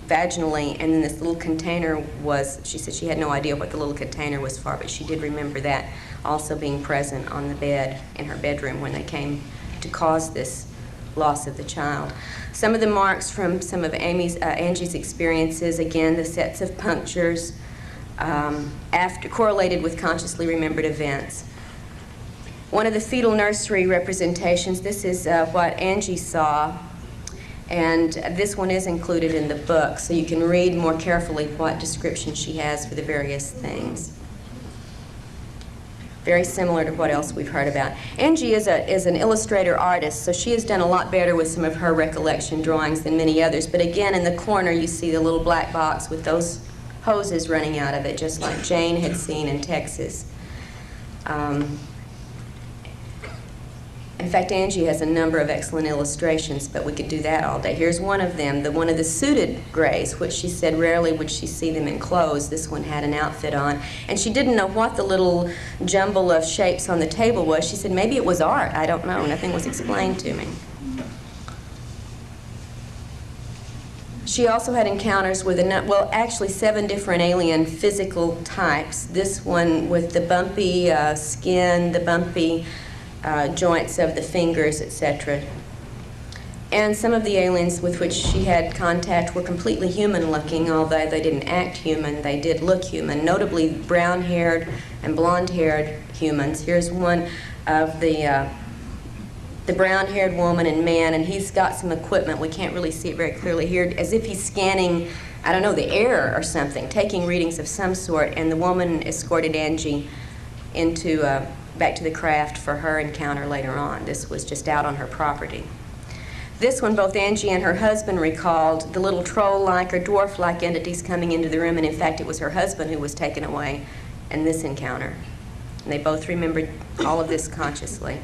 [SPEAKER 2] vaginally, and then this little container was, she said she had no idea what the little container was for, but she did remember that also being present on the bed in her bedroom when they came to cause this loss of the child. Some of the marks from some of Angie's experiences, again, the sets of punctures, correlated with consciously remembered events. One of the fetal nursery representations, this is what Angie saw, and this one is included in the book, so you can read more carefully what description she has for the various things. Very similar to what else we've heard about. Angie is an illustrator artist, so she has done a lot better with some of her recollection drawings than many others. But again, in the corner you see the little black box with those hoses running out of it, just like Jane had seen in Texas. In fact, Angie has a number of excellent illustrations, but we could do that all day. Here's one of them, one of the suited grays, which she said rarely would she see them in clothes. This one had an outfit on. And she didn't know what the little jumble of shapes on the table was. She said, maybe it was art. I don't know. Nothing was explained to me. She also had encounters with, actually 7 different alien physical types. This one with the bumpy skin, the bumpy joints of the fingers, etc. And some of the aliens with which she had contact were completely human-looking, although they didn't act human, they did look human, notably brown-haired and blonde-haired humans. Here's one of the brown-haired woman and man, and he's got some equipment. We can't really see it very clearly here, as if he's scanning, I don't know, the air or something, taking readings of some sort, and the woman escorted Angie into back to the craft for her encounter later on. This was just out on her property. This one, both Angie and her husband recalled the little troll-like or dwarf-like entities coming into the room, and in fact it was her husband who was taken away in this encounter. And they both remembered all of this consciously.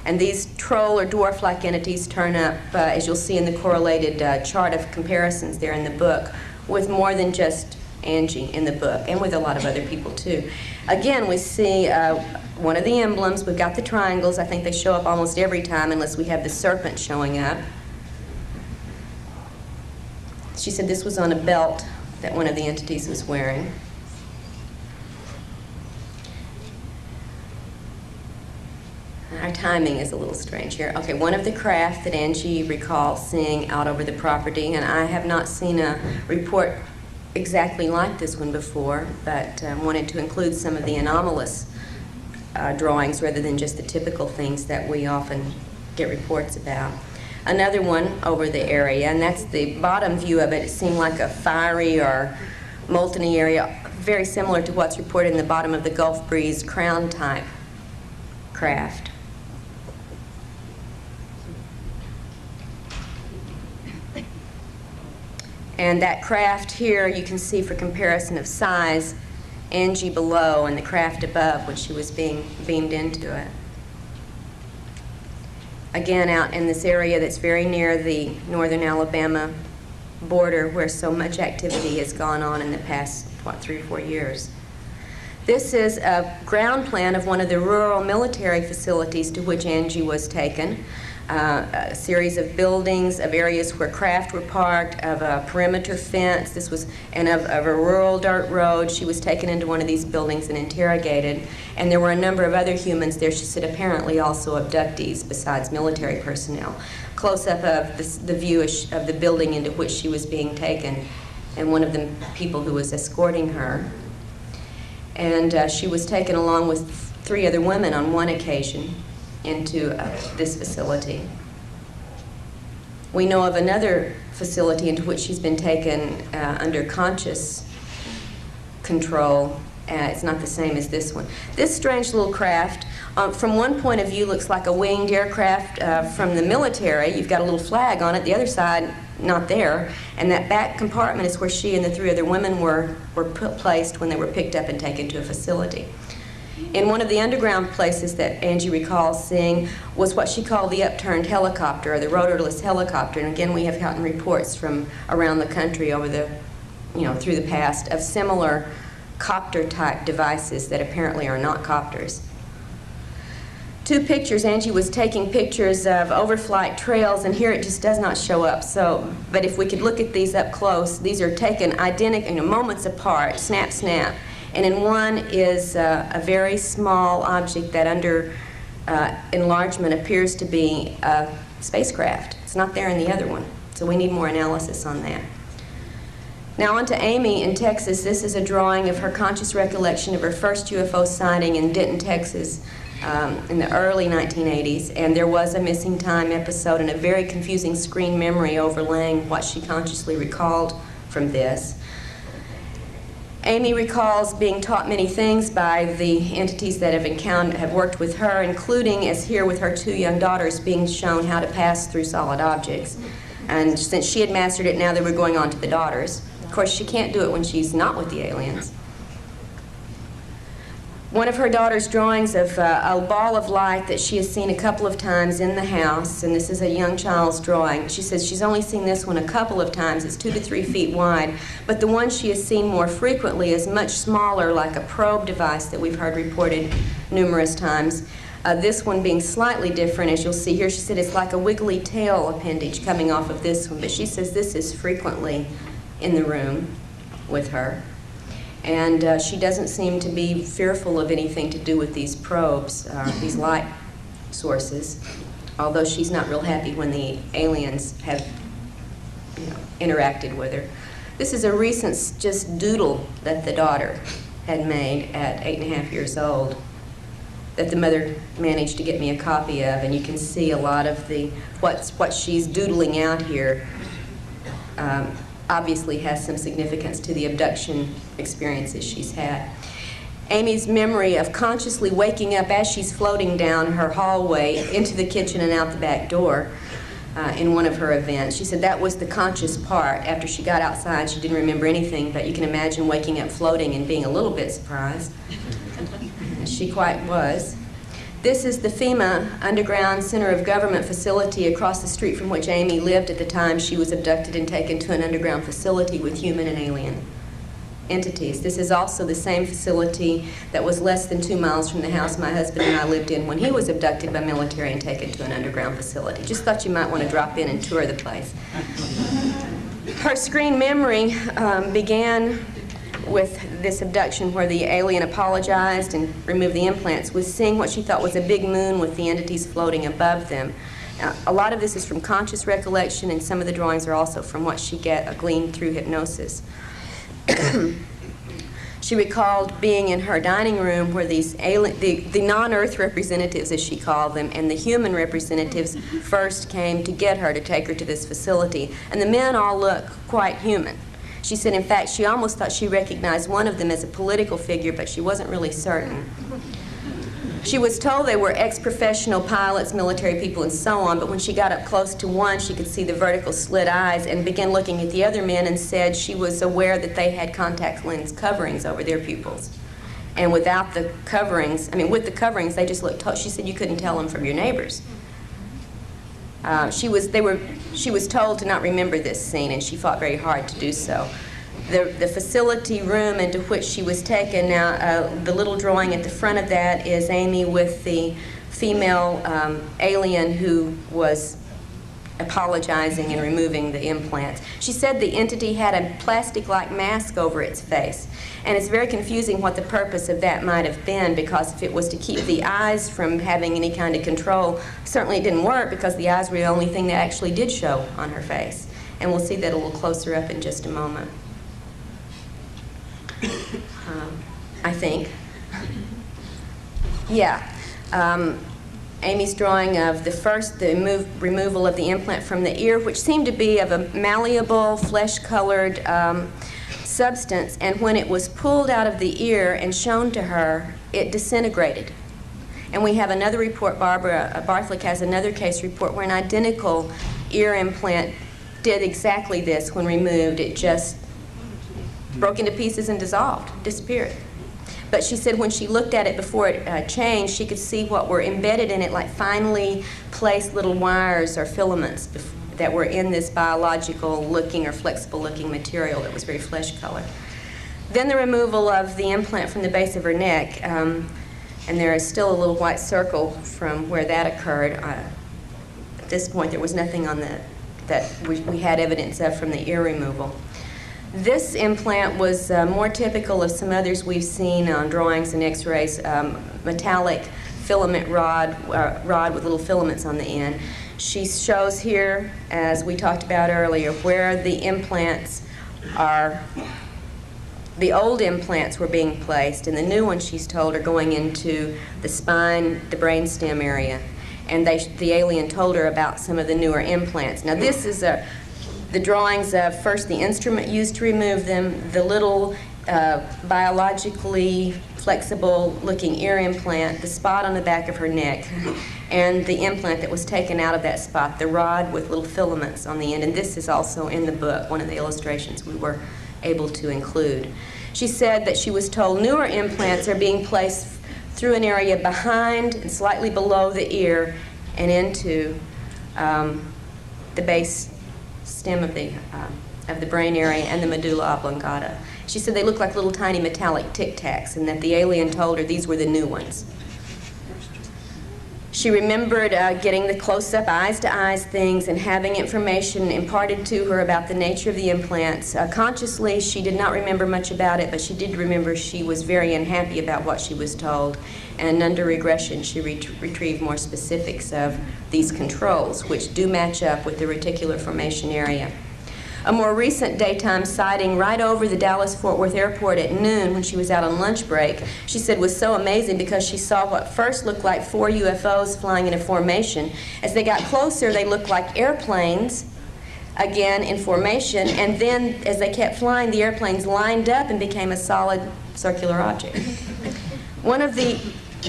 [SPEAKER 2] And these troll or dwarf-like entities turn up, as you'll see in the correlated chart of comparisons there in the book, with more than just Angie in the book, and with a lot of other people too. Again, we see one of the emblems. We've got the triangles. I think they show up almost every time unless we have the serpent showing up. She said this was on a belt that one of the entities was wearing. Our timing is a little strange here. Okay, one of the craft that Angie recalls seeing out over the property, and I have not seen a report exactly like this one before, but wanted to include some of the anomalous drawings rather than just the typical things that we often get reports about. Another one over the area, and that's the bottom view of it. It seemed like a fiery or molten-y area, very similar to what's reported in the bottom of the Gulf Breeze crown-type craft. And that craft here, you can see for comparison of size, Angie below and the craft above when she was being beamed into it. Again, out in this area that's very near the northern Alabama border where so much activity has gone on in the past, 3 or 4 years. This is a ground plan of one of the rural military facilities to which Angie was taken. A series of buildings, of areas where craft were parked, of a perimeter fence. This was, and of a rural dirt road. She was taken into one of these buildings and interrogated. And there were a number of other humans there, she said, apparently also abductees besides military personnel. Close-up of the view of the building into which she was being taken, and one of the people who was escorting her. And she was taken along with 3 other women on one occasion into this facility. We know of another facility into which she's been taken under conscious control. It's not the same as this one. This strange little craft, from one point of view, looks like a winged aircraft from the military. You've got a little flag on it. The other side, not there. And that back compartment is where she and the 3 other women were placed when they were picked up and taken to a facility. In one of the underground places that Angie recalls seeing was what she called the upturned helicopter, or the rotorless helicopter. And again, we have gotten reports from around the country over the, through the past of similar copter-type devices that apparently are not copters. 2 pictures. Angie was taking pictures of overflight trails, and here it just does not show up. So, but if we could look at these up close, these are taken identical, moments apart, snap, snap. And in one is a very small object that under enlargement appears to be a spacecraft. It's not there in the other one, so we need more analysis on that. Now on to Amy in Texas. This is a drawing of her conscious recollection of her first UFO sighting in Denton, Texas, in the early 1980s, and there was a missing time episode and a very confusing screen memory overlaying what she consciously recalled from this. Amy recalls being taught many things by the entities that have worked with her, including, as here with her 2 young daughters, being shown how to pass through solid objects. And since she had mastered it, now they were going on to the daughters. Of course, she can't do it when she's not with the aliens. One of her daughter's drawings of a ball of light that she has seen a couple of times in the house, and this is a young child's drawing. She says she's only seen this one a couple of times. It's 2 to 3 feet wide, but the one she has seen more frequently is much smaller, like a probe device that we've heard reported numerous times. This one being slightly different, as you'll see here. She said it's like a wiggly tail appendage coming off of this one, but she says this is frequently in the room with her. And she doesn't seem to be fearful of anything to do with these probes, these light sources, although she's not real happy when the aliens have interacted with her. This is a recent just doodle that the daughter had made at 8.5 years old that the mother managed to get me a copy of, and you can see a lot of what she's doodling out here obviously has some significance to the abduction experiences she's had. Amy's memory of consciously waking up as she's floating down her hallway into the kitchen and out the back door in one of her events. She said that was the conscious part. After she got outside, she didn't remember anything, but you can imagine waking up floating and being a little bit surprised. She quite was. This is the FEMA Underground Center of Government facility across the street from which Amy lived at the time she was abducted and taken to an underground facility with human and alien entities. This is also the same facility that was less than 2 miles from the house my husband and I lived in when he was abducted by military and taken to an underground facility. Just thought you might want to drop in and tour the place. Her screen memory began with this abduction where the alien apologized and removed the implants, with seeing what she thought was a big moon with the entities floating above them. Now, a lot of this is from conscious recollection, and some of the drawings are also from what she gleaned through hypnosis. She recalled being in her dining room where these the non-Earth representatives, as she called them, and the human representatives first came to get her to take her to this facility. And the men all look quite human. She said, in fact, she almost thought she recognized one of them as a political figure, but she wasn't really certain. She was told they were ex-professional pilots, military people, and so on, but when she got up close to one, she could see the vertical slit eyes and began looking at the other men and said she was aware that they had contact lens coverings over their pupils. And without the coverings, with the coverings, they just looked, she said you couldn't tell them from your neighbors. She was told to not remember this scene, and she fought very hard to do so. The facility room into which she was taken, now the little drawing at the front of that is Amy with the female alien who was apologizing and removing the implants. She said the entity had a plastic-like mask over its face, and it's very confusing what the purpose of that might have been, because if it was to keep the eyes from having any kind of control, certainly it didn't work because the eyes were the only thing that actually did show on her face. And we'll see that a little closer up in just a moment. I think. Yeah. Amy's drawing of the removal of the implant from the ear, which seemed to be of a malleable, flesh-colored substance, and when it was pulled out of the ear and shown to her, it disintegrated. And we have another report, Barbara Barthlick has another case report where an identical ear implant did exactly this when removed. It just broke into pieces and disappeared. But she said when she looked at it before it changed, she could see what were embedded in it, like finely placed little wires or filaments that were in this biological-looking or flexible-looking material that was very flesh-colored. Then the removal of the implant from the base of her neck, and there is still a little white circle from where that occurred. At this point, there was nothing on that we had evidence of from the ear removal. This implant was more typical of some others we've seen on drawings and x-rays, metallic filament rod with little filaments on the end. She shows here, as we talked about earlier, where the implants are the old implants were being placed, and the new ones, she's told, are going into the spine, the brainstem area. And the alien told her about some of the newer implants. Now, this is the drawings of first the instrument used to remove them, the little biologically flexible-looking ear implant, the spot on the back of her neck, and the implant that was taken out of that spot, the rod with little filaments on the end. And this is also in the book, one of the illustrations we were able to include. She said that she was told newer implants are being placed through an area behind and slightly below the ear and into the base stem of the brain area and the medulla oblongata. She said they looked like little tiny metallic Tic Tacs, and that the alien told her these were the new ones. She remembered getting the close-up eyes-to-eyes things and having information imparted to her about the nature of the implants. Consciously, she did not remember much about it, but she did remember she was very unhappy about what she was told. And under regression, she retrieved more specifics of these controls, which do match up with the reticular formation area. A more recent daytime sighting right over the Dallas-Fort Worth airport at noon when she was out on lunch break, she said was so amazing because she saw what first looked like 4 UFOs flying in a formation. As they got closer, they looked like airplanes, again in formation, and then as they kept flying, the airplanes lined up and became a solid circular object. One of the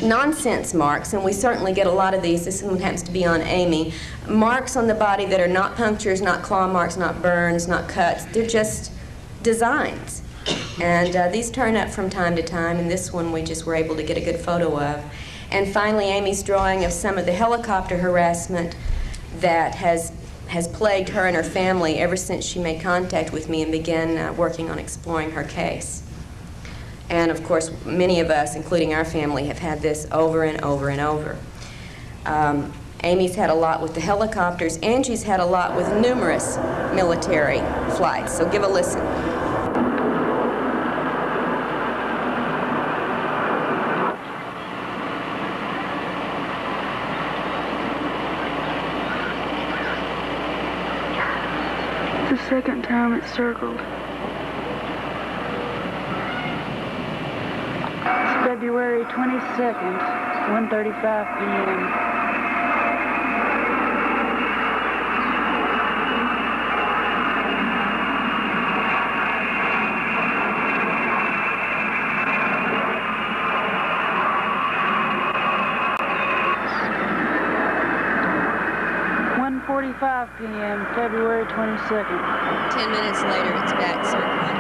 [SPEAKER 2] nonsense marks, and we certainly get a lot of these, this one happens to be on Amy, marks on the body that are not punctures, not claw marks, not burns, not cuts, they're just designs. And these turn up from time to time, and this one we just were able to get a good photo of. And finally, Amy's drawing of some of the helicopter harassment that has plagued her and her family ever since she made contact with me and began working on exploring her case. And of course, many of us, including our family, have had this over and over and over. Amy's had a lot with the helicopters. Angie's had a lot with numerous military flights. So give a listen.
[SPEAKER 3] The second time it circled. February 22nd, 1:35 p.m. p.m., February 22nd.
[SPEAKER 2] 10 minutes later, it's back circling.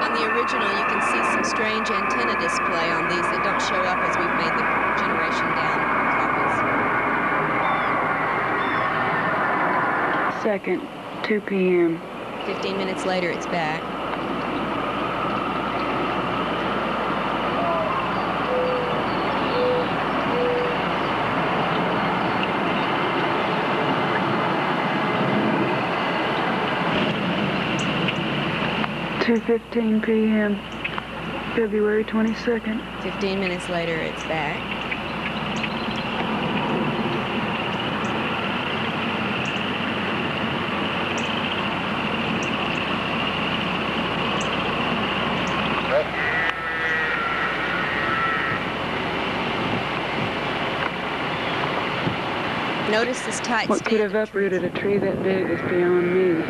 [SPEAKER 2] On the original, you can see some strange antenna display on these that don't show up as we've made the generation down copies.
[SPEAKER 3] Second, 2 p.m.
[SPEAKER 2] 15 minutes later, it's back.
[SPEAKER 3] (2:15 p.m., February 22nd.
[SPEAKER 2] 15 minutes later, it's back. Notice this tight
[SPEAKER 3] What could have uprooted a tree that big is beyond me.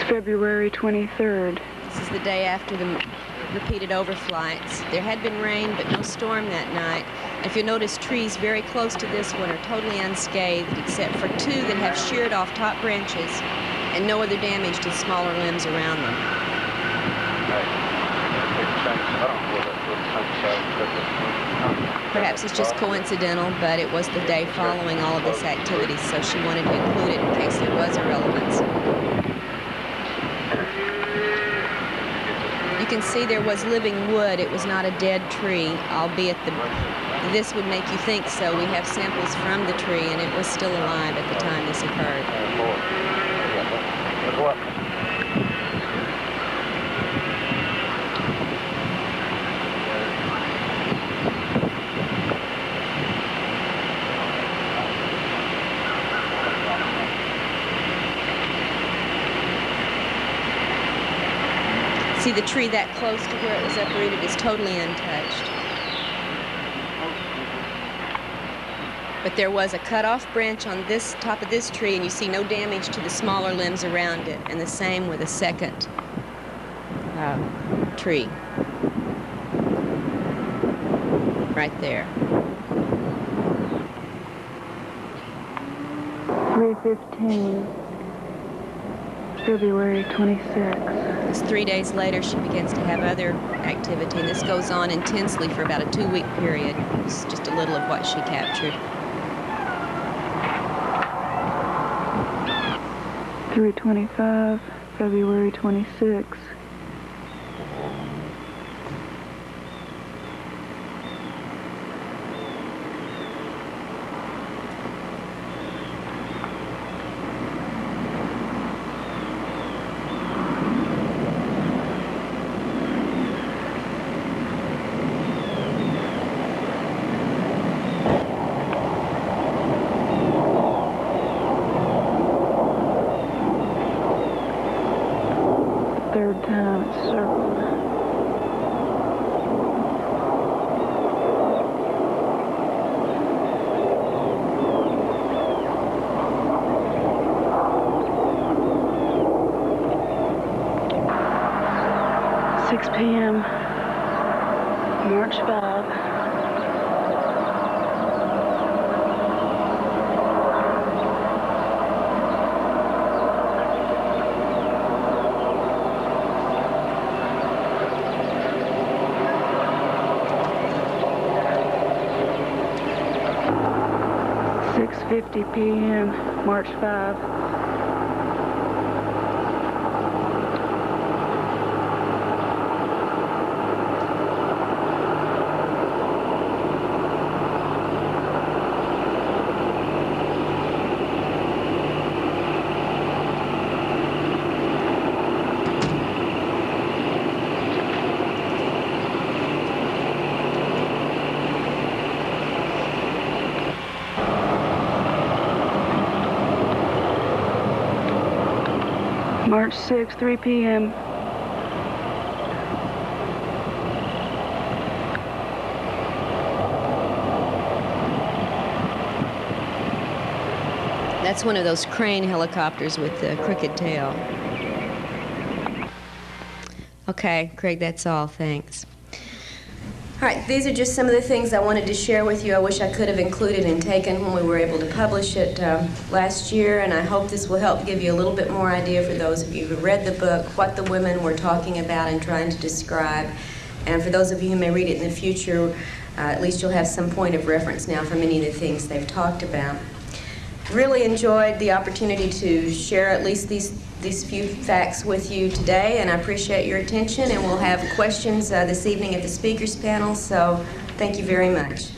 [SPEAKER 3] February 23rd.
[SPEAKER 2] This is the day after the repeated overflights. There had been rain, but no storm that night. If you'll notice, trees very close to this one are totally unscathed, except for 2 that have sheared off top branches and no other damage to smaller limbs around them. Perhaps it's just coincidental, but it was the day following all of this activity, so she wanted to include it in case there was a relevance. You can see there was living wood. It was not a dead tree, albeit this would make you think so. We have samples from the tree, and it was still alive at the time this occurred. See, the tree that close to where it was uprooted is totally untouched. But there was a cut-off branch on this top of this tree, and you see no damage to the smaller limbs around it, and the same with a second tree. Right there.
[SPEAKER 3] 3:15, February 26th.
[SPEAKER 2] It's 3 days later she begins to have other activity, and this goes on intensely for about a 2-week period. It's just a little of what she captured.
[SPEAKER 3] 3:25, February 26th. Third time it's circled. Six p.m. March 5. 6:50 p.m. March 5. March 6, 3 p.m.
[SPEAKER 2] That's one of those crane helicopters with the crooked tail. Okay, Craig, that's all. Thanks. All right, these are just some of the things I wanted to share with you. I wish I could have included and taken when we were able to publish it last year, and I hope this will help give you a little bit more idea for those of you who read the book, what the women were talking about and trying to describe. And for those of you who may read it in the future, at least you'll have some point of reference now for many of the things they've talked about. Really enjoyed the opportunity to share at least these few facts with you today, and I appreciate your attention, and we'll have questions this evening at the speakers panel, so thank you very much.